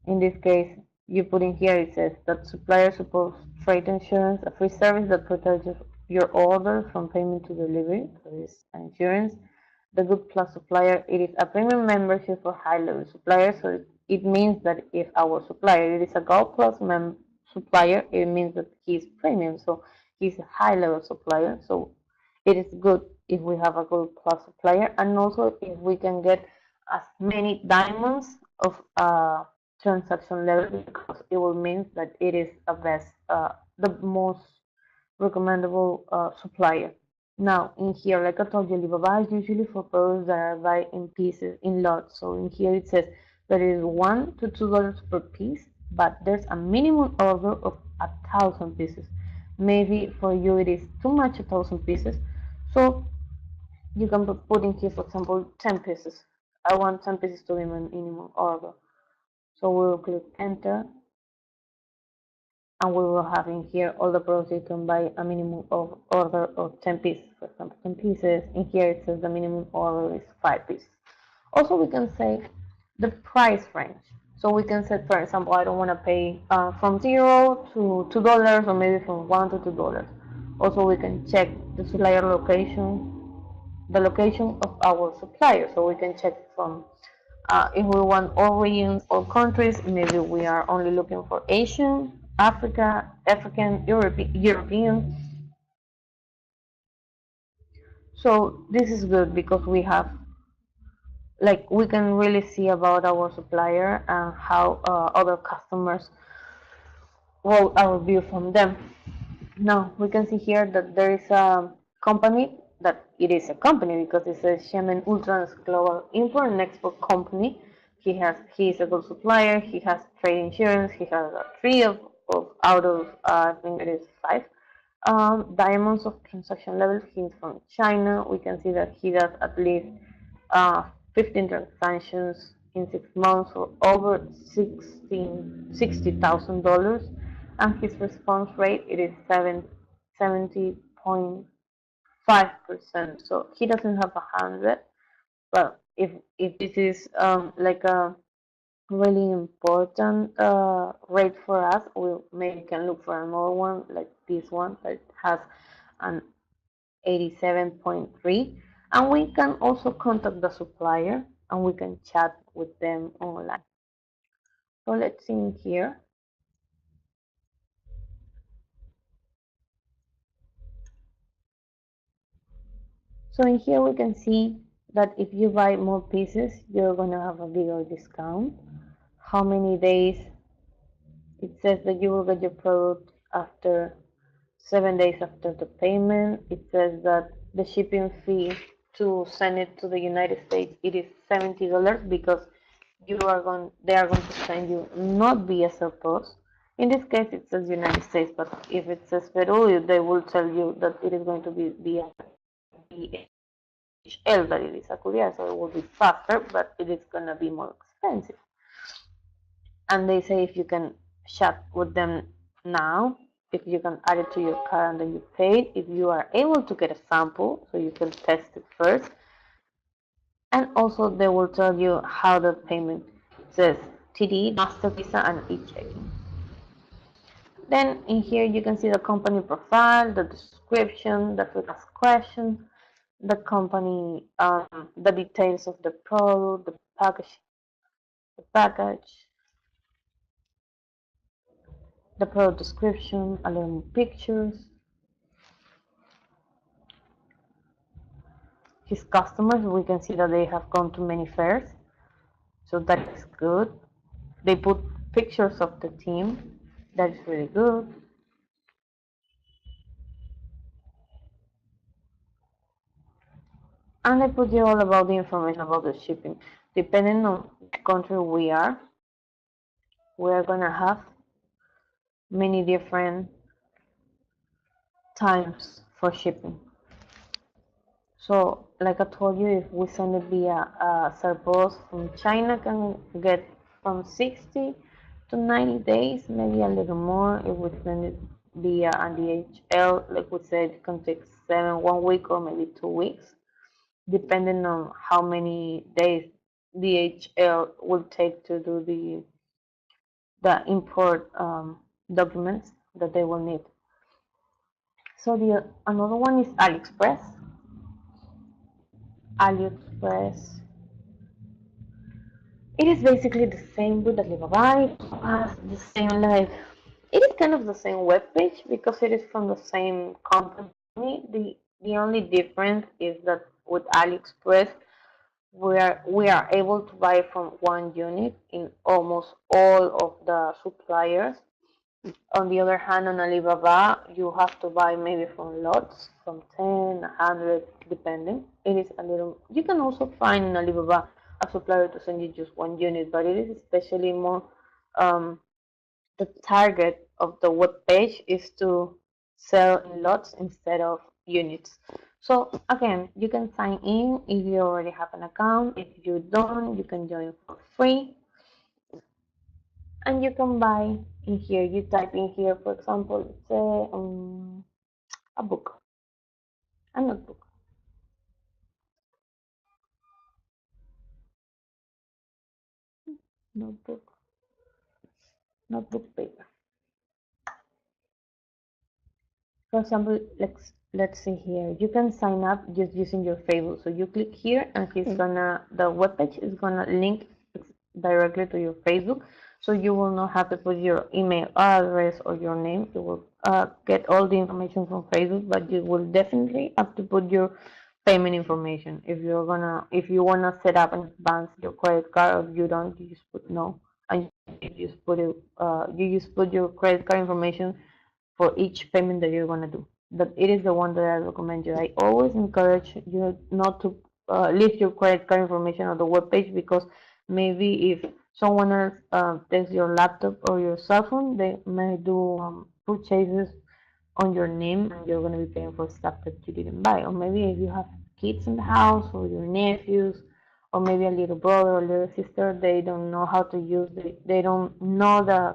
In this case, you put in here it says that supplier supports trade insurance, a free service that protects your order from payment to delivery. So it's insurance. The Good Plus supplier, it is a premium membership for high-level suppliers. So it means that if our supplier it is a Gold Plus supplier, it means that he's premium. So he's a high-level supplier. So it is good if we have a Gold Plus supplier, and also if we can get as many diamonds of transaction level, because it will mean that it is the most recommendable supplier. Now in here, like I told you, Alibaba is usually for products that are buy in pieces, in lots. So in here it says that it is $1 to $2 per piece, but there's a minimum order of 1,000 pieces. Maybe for you it is too much, 1,000 pieces. So you can put in here, for example, 10 pieces. I want 10 pieces to be my minimum order. So we will click enter, and we will have in here all the products you can buy a minimum of order of 10 pieces. For example, 10 pieces. In here it says the minimum order is 5 pieces. Also, we can say the price range. So we can set, for example, I don't want to pay from $0 to $2, or maybe from $1 to $2. Also, we can check the supplier location, the location of our supplier. So we can check from if we want all regions, all countries. Maybe we are only looking for Asian, African, European. So this is good because we can really see about our supplier and how other customers wrote a review from them. Now we can see here that there is a company, that it is a company because it says Shemen Ultrans Global Import and Export Company. He is a good supplier. He has trade insurance. He has a three out of I think it is 5 diamonds of transaction level. He's from China. We can see that he does at least 15 transactions in 6 months for over $60,000, and his response rate it is 70.5%. 5%. So he doesn't have 100. But if this is like a really important rate for us, we maybe can look for another one like this one that has an 87.3, and we can also contact the supplier and we can chat with them online. So let's see in here. So in here we can see that if you buy more pieces, you're gonna have a bigger discount. How many days? It says that you will get your product after 7 days after the payment. It says that the shipping fee to send it to the United States, it is $70 because they are going to send you not via Post. In this case, it says United States, but if it says Peru, they will tell you that it is going to be via DHL, that it is a courier, so it will be faster, but it is going to be more expensive. And they say if you can chat with them now, if you can add it to your card and then you pay it, if you are able to get a sample, so you can test it first. And also they will tell you how the payment says TD, Master Visa, and e-checking. Then in here you can see the company profile, the description, the frequent question, the company, the details of the product, the package, the product description, a little more pictures, his customers. We can see that they have gone to many fairs, so that is good. They put pictures of the team, that is really good. And they put you all about the information about the shipping. Depending on which country we are gonna have many different times for shipping. So like I told you, if we send it via Serpos from China, can get from 60 to 90 days, maybe a little more. If we send it via DHL, like we said, it can take 1 week or maybe 2 weeks, depending on how many days DHL will take to do the import documents that they will need. So another one is AliExpress. AliExpress. It is basically the same with Alibaba. It has the same it is kind of the same web page because it is from the same company. The only difference is that with AliExpress we are able to buy from one unit in almost all of the suppliers. On the other hand, on Alibaba, you have to buy maybe from lots, from 10, 100, depending. It is a little. You can also find in Alibaba a supplier to send you just one unit, but it is especially more. The target of the web page is to sell in lots instead of units. So again, you can sign in if you already have an account. If you don't, you can join for free. And you can buy in here. You type in here, for example, let's say a book, a notebook. Notebook, notebook paper. For example, let's see here. You can sign up just using your Facebook. So you click here, and the web page is gonna link directly to your Facebook. So you will not have to put your email address or your name. You will get all the information from Facebook, but you will definitely have to put your payment information. If you wanna set up in advance your credit card, or you don't, you just put no, and you just put it. You just put your credit card information for each payment that you're gonna do. But it is the one that I recommend you. I always encourage you not to leave your credit card information on the web page, because maybe if someone else takes your laptop or your cell phone, they may do purchases on your name, and you're going to be paying for stuff that you didn't buy. Or maybe if you have kids in the house, or your nephews, or maybe a little brother or little sister, they don't know how to use they don't know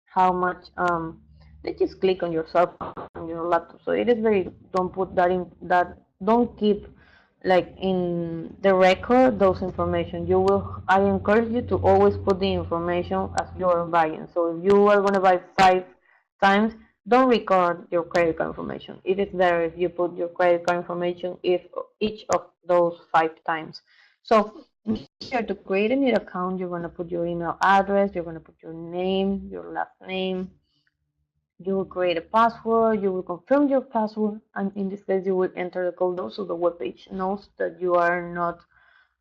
how much they just click on your cell phone, on your laptop. So it is very, don't put that in, that don't keep like in the record those information. You will, I encourage you to always put the information as you are buying. So if you are going to buy 5 times, don't record your credit card information. It is better if you put your credit card information if each of those 5 times. So here, to create a new account, you're going to put your email address, you're going to put your name, your last name, you will create a password, you will confirm your password, and in this case, you will enter the code so the web page knows that you are not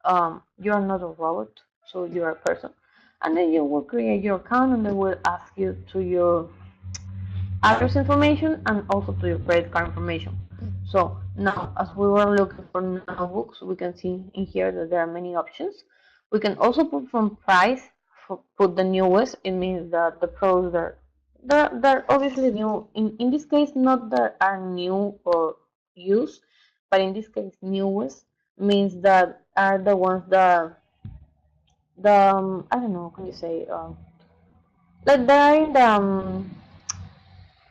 a robot, so you are a person. And then you will create your account, and they will ask you to your address information and also to your credit card information. So now, as we were looking for notebooks, we can see in here that there are many options. We can also put from price, put the newest. It means that the pros are they're obviously new. In this case, not that are new or used, but in this case, newest means that are the ones that the I don't know, how can you say like they're in the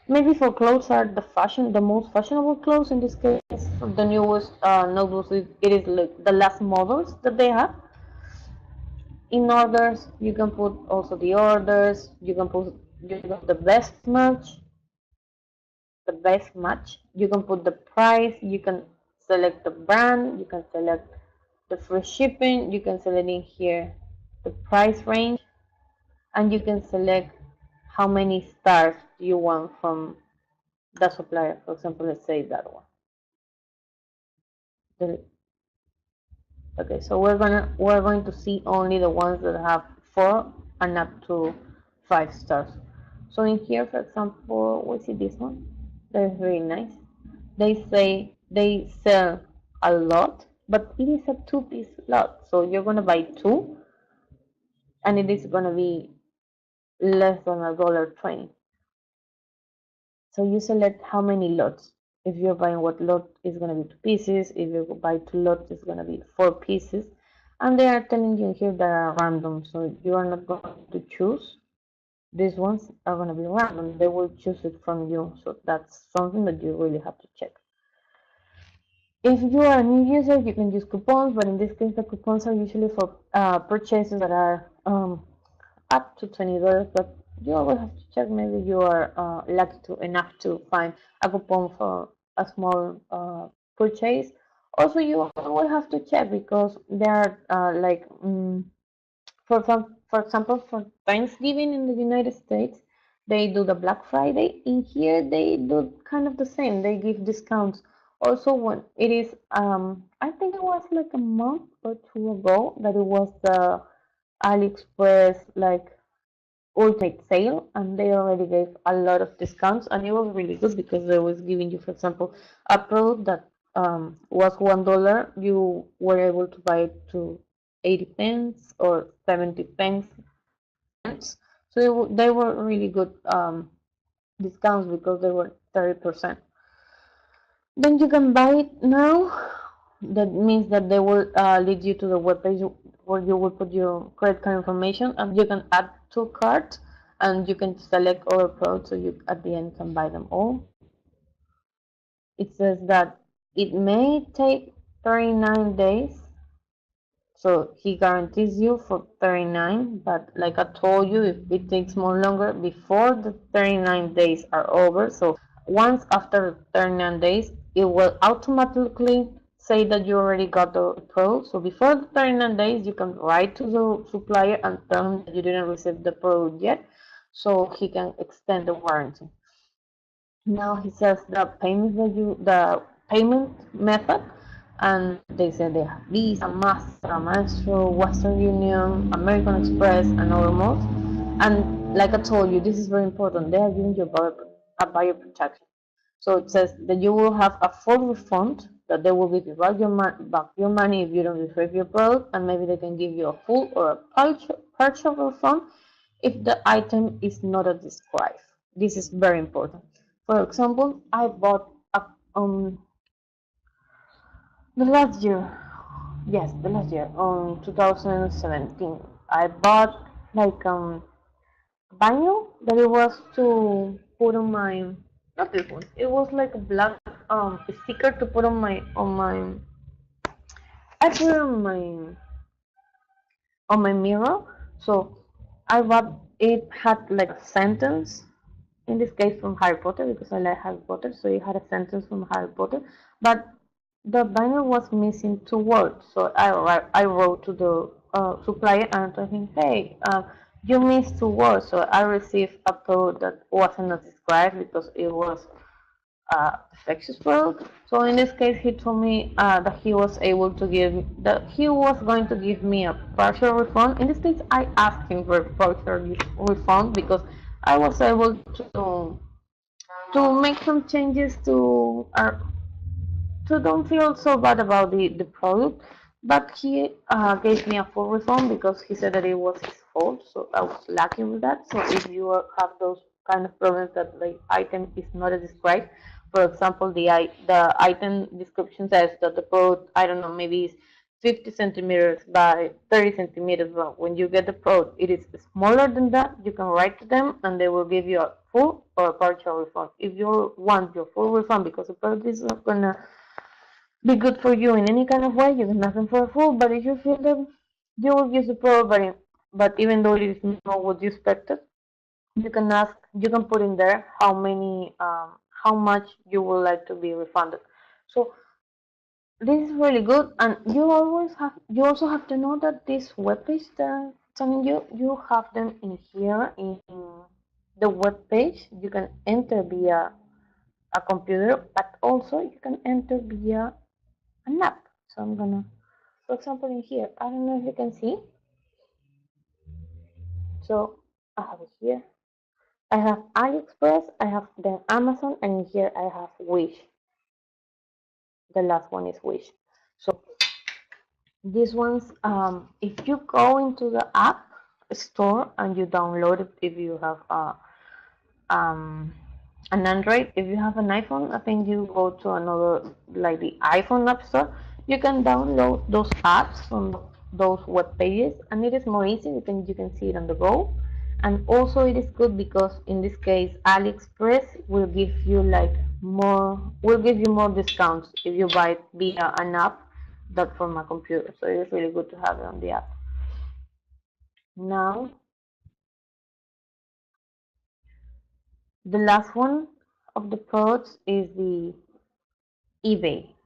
maybe for clothes are the most fashionable clothes in this case. The newest notebooks, it is like the last models that they have. In orders, you can put also the orders. You can the best match. You can put the price. You can select the brand. You can select the free shipping. You can select in here the price range, and you can select how many stars you want from the supplier. For example, let's say that one. The, okay, so we're going to see only the ones that have 4 and up to 5 stars. So in here, for example, we see this one. That's very nice. They say they sell a lot, but it is a two-piece lot. So you're gonna buy two, and it is gonna be less than $1.20. So you select how many lots. If you're buying what lot is going to be 2 pieces, if you buy 2 lots, it's going to be 4 pieces. And they are telling you here that are random, so you are not going to choose. These ones are going to be random. They will choose it from you, so that's something that you really have to check. If you are a new user, you can use coupons, but in this case, the coupons are usually for purchases that are up to $20, but you always have to check. Maybe you are lucky enough to find a coupon for a small purchase. Also, you will have to check because there are for example, for Thanksgiving in the United States, they do the Black Friday. In here, they do kind of the same. They give discounts. Also, when it is, I think it was like a month or two ago that it was the AliExpress like ultimate sale, and they already gave a lot of discounts, and it was really good because they was giving you, for example, a product that was $1, you were able to buy it to 80 pence or 70 pence. So they were really good discounts because they were 30%. Then you can buy it now. That means that they will lead you to the webpage where you will put your credit card information, and you can add to cart, and you can select other products, so you at the end can buy them all. It says that it may take 39 days, so he guarantees you for 39, but like I told you, if it takes more longer before the 39 days are over, so once after 39 days, it will automatically say that you already got the product. So before the 39 days, you can write to the supplier and tell him that you didn't receive the product yet, so he can extend the warranty. Now he says the payment method, and they say they have Visa, Maestro, Western Union, American Express, and other more. And like I told you, this is very important. They are giving you a buyer protection. So it says that you will have a full refund, that they will give you back your money if you don't receive your product, and maybe they can give you a full or a partial refund if the item is not as described. This is very important. For example, I bought the last year, yes, the last year, 2017. I bought like baño that it was to put on my, not this one. It was like a black sticker to put on my. I put it on my mirror. So I bought it had like a sentence, in this case from Harry Potter because I like Harry Potter. So it had a sentence from Harry Potter, but the banner was missing two words. So I wrote to the supplier and told him, hey, you missed two words. So I received a product that wasn't described because it was infectious product. So in this case, he told me that he was going to give me a partial refund. In this case, I asked him for a partial refund because I was able to make some changes to don't feel so bad about the product. But he gave me a full refund because he said that it was his fault. So I was lucky with that. So if you have those kind of problems that the item is not described, for example, the item description says that the product, I don't know, maybe is 50 centimeters by 30 centimeters long. When you get the product, it is smaller than that. You can write to them and they will give you a full or a partial refund. If you want your full refund because the product is not gonna be good for you in any kind of way, you can ask them for a full. But if you feel that you will use the product, but even though it is not what you expected, you can put in there how much you would like to be refunded. So this is really good, and you also have to know that this webpage that I'm telling you, you have them in here in the web page. You can enter via a computer, but also you can enter via an app. So I'm gonna, for example, in here, I don't know if you can see. So I have it here. I have AliExpress, I have then Amazon, and in here I have Wish. The last one is Wish. So these ones, if you go into the app store and you download it, if you have um, an Android, if you have an iPhone, I think you go to another, like the iPhone App Store, you can download those apps from those web pages, and it is more easy. You can see it on the go, and also it is good because in this case, AliExpress will give you more discounts if you buy it via an app that from a computer. So it is really good to have it on the app. Now, the last one of the products is the eBay.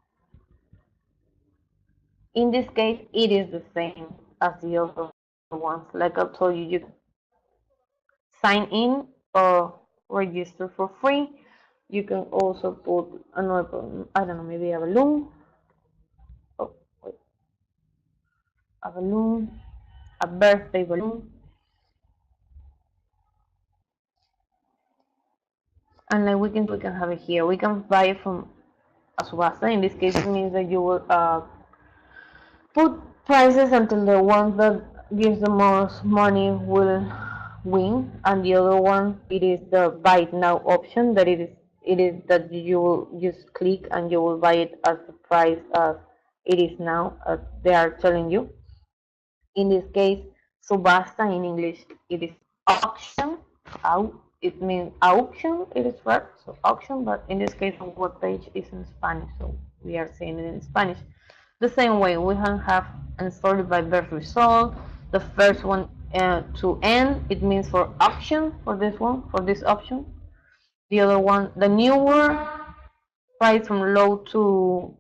In this case, it is the same as the other ones. Like I told you, you can sign in or register for free. You can also put another, I don't know, maybe a balloon. Oh, wait, a balloon, a birthday balloon. And like we can have it here. We can buy it from a subasta. In this case, it means that you will put prices until the one that gives the most money will win, and the other one, it is the buy it now option, that it is that you will just click and you will buy it at the price as it is now, as they are telling you. In this case, subasta in English, it is auction. It means auction, it is right, so auction, but in this case, on web page is in Spanish, so we are seeing it in Spanish. The same way, we can have and sorted by birth result. The first one to end, it means for auction, for this option. The other one, the newer, price from low to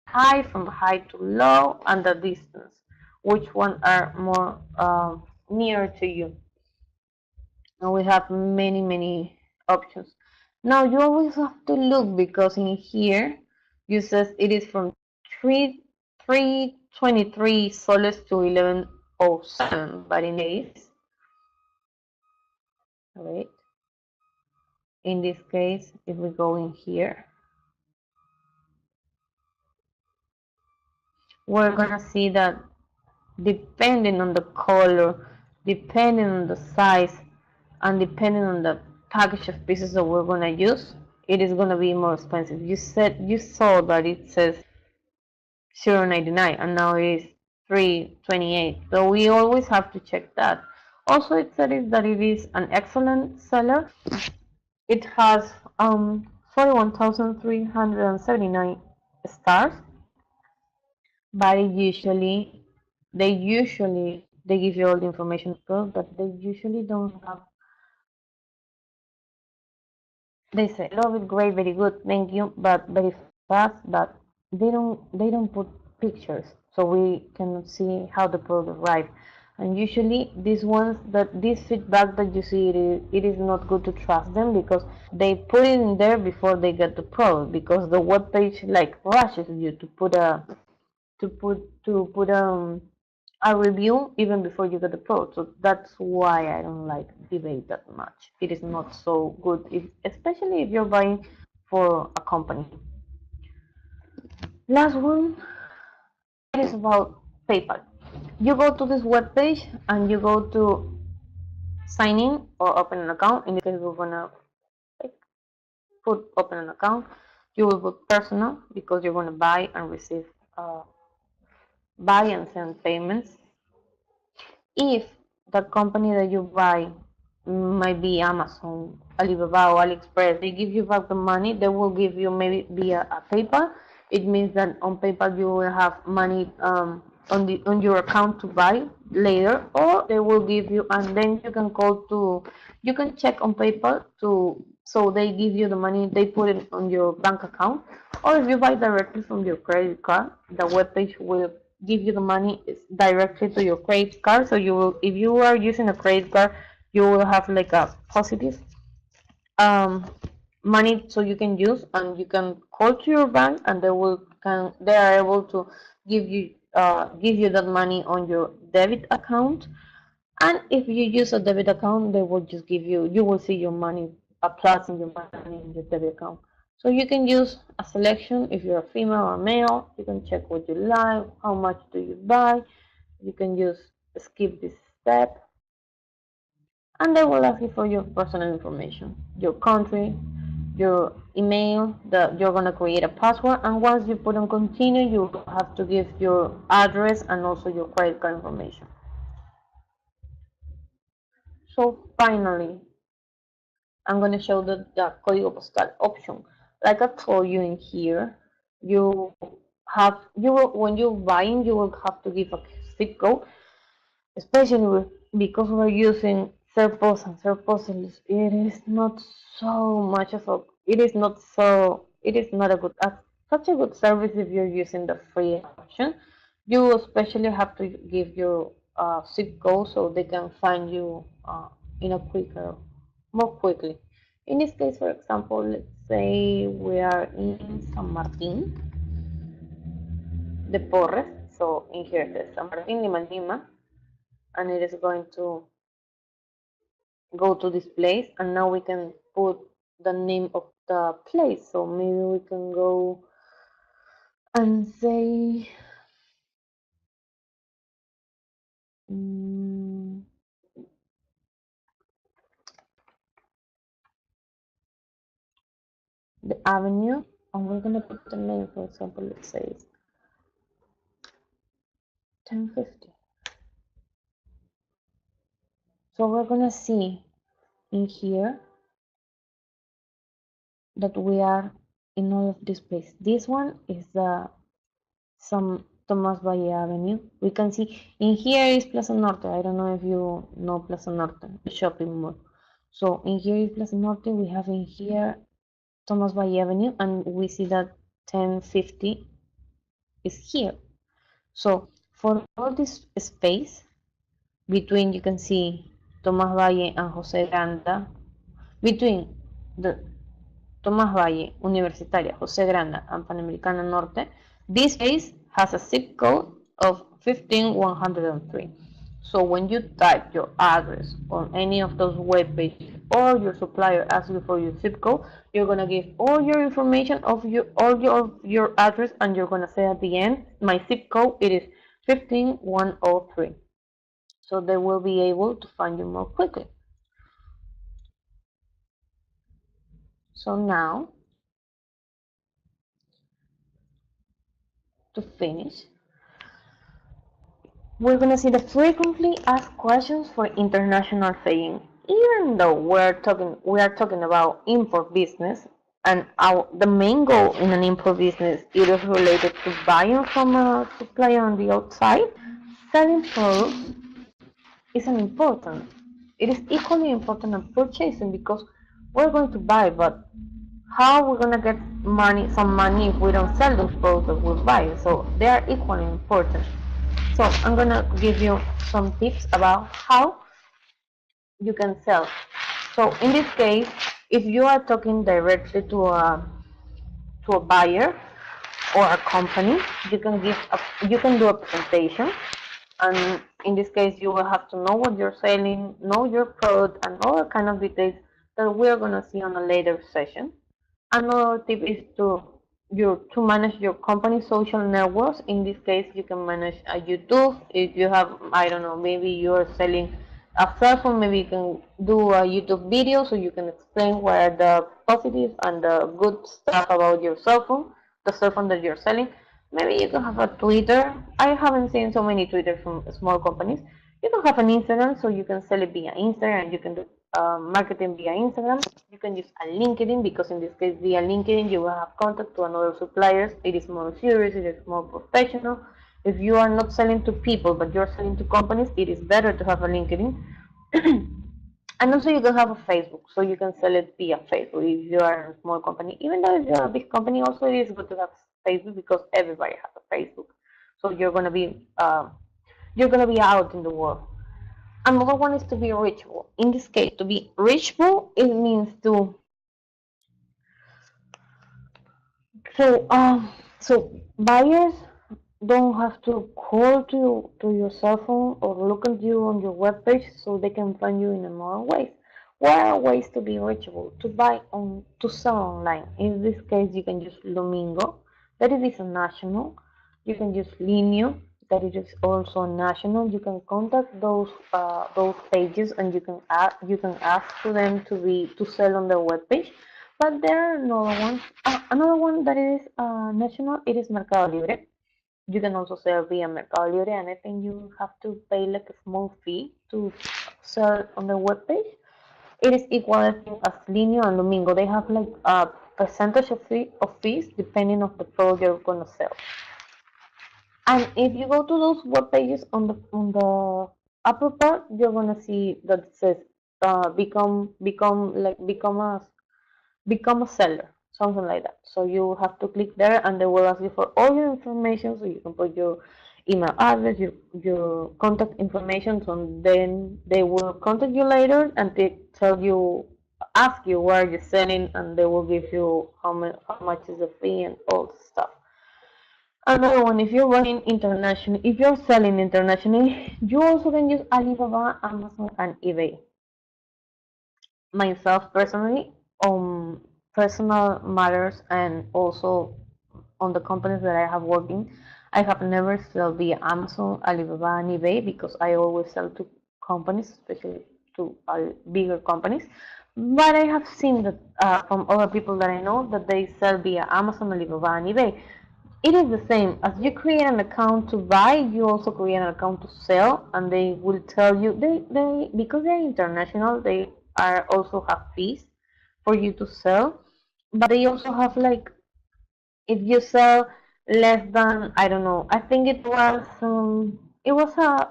high, from high to low, and the distance. Which one are more near to you? And we have many options. Now you always have to look because in here you says it is from 323 soles to 1107, but in this, wait, in this case, if we go in here, we're gonna see that depending on the color, depending on the size, and depending on the package of pieces that we're gonna use, it is gonna be more expensive. You saw that it says 0.99 and now it is 3.28. So we always have to check that. Also, it says that it is an excellent seller. It has 41,379 stars, but they give you all the information, but they usually don't have. They say love it, great, very good, thank you, but very fast. But they don't put pictures, so we cannot see how the product arrived. And usually these ones that this feedback that you see, it is not good to trust them because they put it in there before they get the product, because the web page like rushes you to put a review even before you get the product. So that's why I don't like debate that much. It is not so good, especially if you're buying for a company. Last one is about PayPal. You go to this web page and you go to sign in or open an account. In this case, we're gonna like, put open an account. You will put personal because you're gonna buy and receive, buy and send payments. If the company that you buy might be Amazon, Alibaba, or AliExpress, they give you back the money. They will give you maybe via a PayPal. It means that on PayPal you will have money on your account to buy later, or they will give you, and then you can check on PayPal to so they give you the money. They put it on your bank account, or if you buy directly from your credit card, the webpage will give you the money directly to your credit card. So you will, if you are using a credit card, you will have like a positive um, money so you can use, and you can call to your bank and they are able to give you that money on your debit account. And if you use a debit account, they will just give you will see your money, a plus in your money in your debit account. So you can use a selection. If you're a female or male, you can check what you like, how much do you buy. You can use skip this step, and they will ask you for your personal information, your country, your email, that you're going to create a password, and once you put on continue, you have to give your address and also your credit card information. So finally, I'm going to show the código postal option. Like I told you in here, you when you're buying, you will have to give a zip code, especially because we're using Serpos and Serpos. It is not so much of a, it is not a good, such a good service if you're using the free option. You especially have to give your zip code so they can find you in a more quickly. In this case, for example, let's say we are in San Martin de Porres. So in here it says San Martin Lima Lima, and it is going to go to this place, and now we can put the name of the place. So maybe we can go and say mm, the avenue, and we're gonna put the name. For example, let's say it's 1050. So we're gonna see in here that we are in all of this place. This one is the some Tomás Valle Avenue. We can see in here is Plaza Norte. I don't know if you know Plaza Norte, the shopping mall. So in here is Plaza Norte. We have in here Tomás Valle Avenue, and we see that 1050 is here. So for all this space between, you can see Tomás Valle and José Granda, between the Tomás Valle, Universitaria, José Granda, and Panamericana Norte, this space has a zip code of 15103. So when you type your address on any of those web pages, or your supplier asks you for your zip code, you're gonna give all your information of your address, and you're gonna say at the end, my zip code it is 15103. So they will be able to find you more quickly. So now, to finish, we're going to see the frequently asked questions for international saying. even though we are talking about import business, and the main goal in an import business it is related to buying from a supplier on the outside, selling products is an important. It is equally important than purchasing because we're going to buy, but how we're gonna get some money if we don't sell those products that we buy? So they are equally important. So I'm gonna give you some tips about how you can sell. So in this case, if you are talking directly to a buyer or a company, you can do a presentation, and in this case, you will have to know what you're selling, know your product, and all the kind of details that we are gonna see on a later session. Another tip is to manage your company social networks. In this case, you can manage a YouTube. If you have, I don't know, maybe you're selling a cell phone, maybe you can do a YouTube video so you can explain what are the positives and the good stuff about your cell phone, the cell phone that you're selling. Maybe you can have a Twitter. I haven't seen so many Twitter from small companies. You can have an Instagram, so you can sell it via Instagram. You can do marketing via Instagram. You can use a LinkedIn because in this case, via LinkedIn, you will have contact to another suppliers. It is more serious. It is more professional. If you are not selling to people but you're selling to companies, it is better to have a LinkedIn. And also you can have a Facebook, so you can sell it via Facebook if you are a small company. Even though if you're a big company, also it is good to have Facebook because everybody has a Facebook. So you're gonna be out in the world. Another one is to be reachable. In this case, to be reachable, it means so buyers don't have to call to your cell phone or look at you on your webpage so they can find you in another ways. What are ways to be reachable? To sell online. In this case, you can use Lumingo, that it is a national. You can use Linio, that it is also national. You can contact those pages and you can ask to them to sell on their webpage. But there are another one that is national. It is Mercado Libre. You can also sell via Mercado Libre, and I think you have to pay like a small fee to sell on the webpage. It is equal, I think, as Linio and Domingo. They have like a percentage of fees depending on the product you're gonna sell. And if you go to those web pages on the upper part, you're gonna see that it says become a seller, something like that. So you have to click there, and they will ask you for all your information, so you can put your email address, your contact information. So then they will contact you later and they ask you where you're selling, and they will give you how much is the fee and all the stuff. Another one, if you're selling internationally, you also can use Alibaba, Amazon, and eBay. Myself personally, on personal matters and also on the companies that I have working, I have never sold via Amazon, Alibaba, and eBay because I always sell to companies, especially to bigger companies. But I have seen that from other people that I know that they sell via Amazon, Alibaba, and eBay. It is the same. As you create an account to buy, you also create an account to sell, and they will tell you they because they're international, they are also have fees for you to sell, but they also have like if you sell less than I don't know, I think it was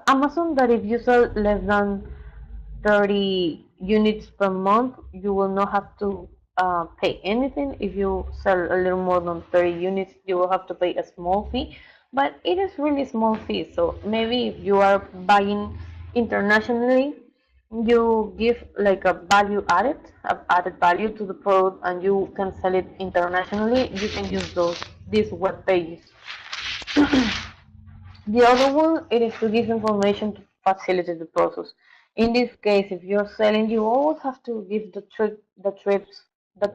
Amazon that if you sell less than 30 units per month, you will not have to pay anything. If you sell a little more than 30 units, you will have to pay a small fee, but it is really small fee. So maybe if you are buying internationally, you give like added value to the product, and you can sell it internationally. You can use these web pages. The other one it is to give information to facilitate the process. In this case, if you're selling, you always have to give the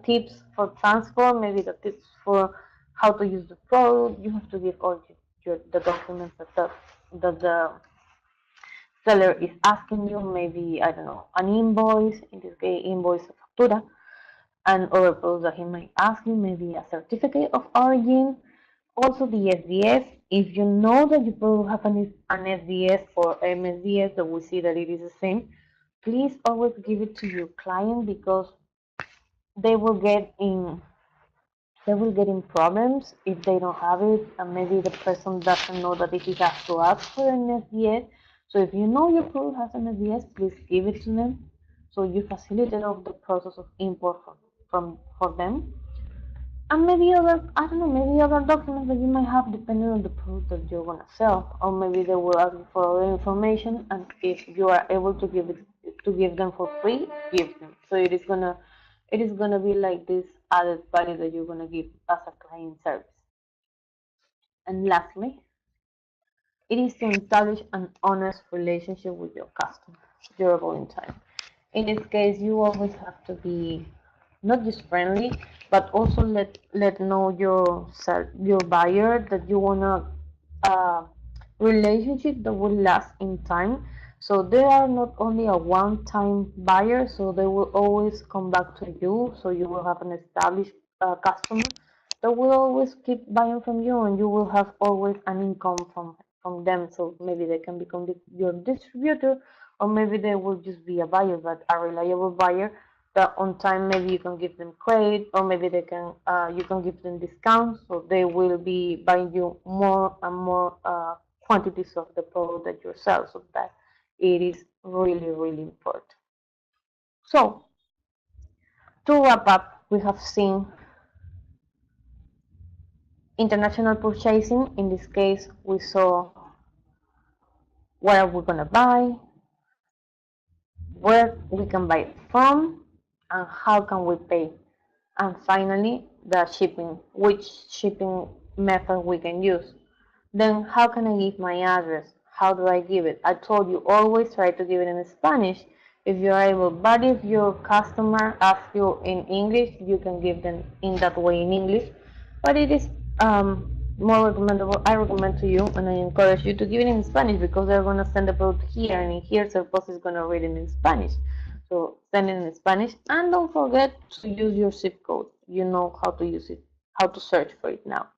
tips for transport, maybe the tips for how to use the product. You have to give all the documents that the seller is asking you. Maybe I don't know an invoice. In this case, invoice factura and other products that he might ask you, maybe a certificate of origin, also the SDS. If you know that you probably have an SDS or MSDS, that we see that it is the same, please always give it to your client because they will get in they will get in problems if they don't have it, and maybe the person doesn't know that he has to ask for an SDS. So if you know your product has an SDS, please give it to them. So you facilitate of the process of import from for them. And maybe other, I don't know, maybe other documents that you might have depending on the product that you're gonna sell, or maybe they will ask you for other information, and if you are able to give them for free, give them. So it is gonna be like this added value that you're gonna give as a client service. And lastly, it is to establish an honest relationship with your customer durable in time. In this case, you always have to be not just friendly, but also let know your buyer that you wanna relationship that will last in time. So they are not only a one-time buyer, so they will always come back to you. So you will have an established customer that will always keep buying from you, and you will have always an income from them. So maybe they can become your distributor, or maybe they will just be a buyer, but a reliable buyer that on time maybe you can give them credit, or maybe they can you can give them discounts, so they will be buying you more and more quantities of the product that you sell. So that it is really important. So to wrap up, we have seen international purchasing. In this case, we saw what are we gonna buy, where we can buy it from, and how can we pay. And finally, the shipping, which shipping method we can use. Then how can I give my address? How do I give it? I told you always try to give it in Spanish if you are able, but if your customer asks you in English, you can give them in that way in English. But it is more recommendable. I recommend to you and I encourage you to give it in Spanish because they're going to send the product here, and in here the post is going to read it in Spanish. So send it in Spanish, and don't forget to use your zip code. You know how to use it, how to search for it now.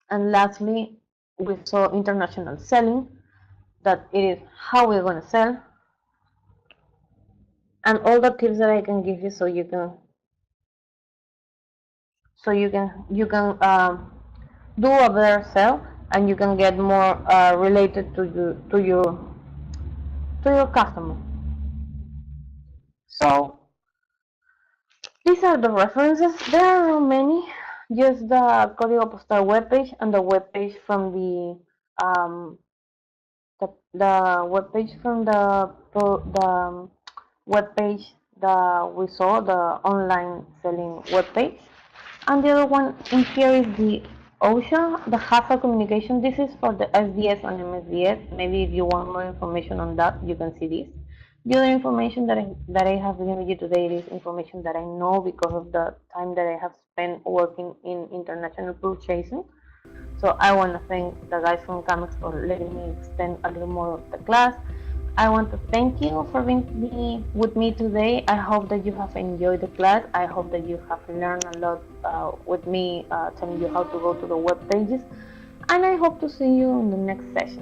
And lastly, we saw international selling, that it is how we're going to sell, and all the tips that I can give you so you can do a better sell, and you can get more related to your customer. So these are the references. There are not many, just the Código Postal webpage and the webpage from um, the webpage from the webpage that we saw, the online selling webpage. And the other one in here is the OSHA, the hazard communication. This is for the SDS and MSDS. Maybe if you want more information on that, you can see this. The other information that I have given you today is information that I know because of the time that I have spent working in international purchasing. So I want to thank the guys from Camex for letting me extend a little more of the class. I want to thank you for being with me today. I hope that you have enjoyed the class. I hope that you have learned a lot with me telling you how to go to the web pages. And I hope to see you in the next session.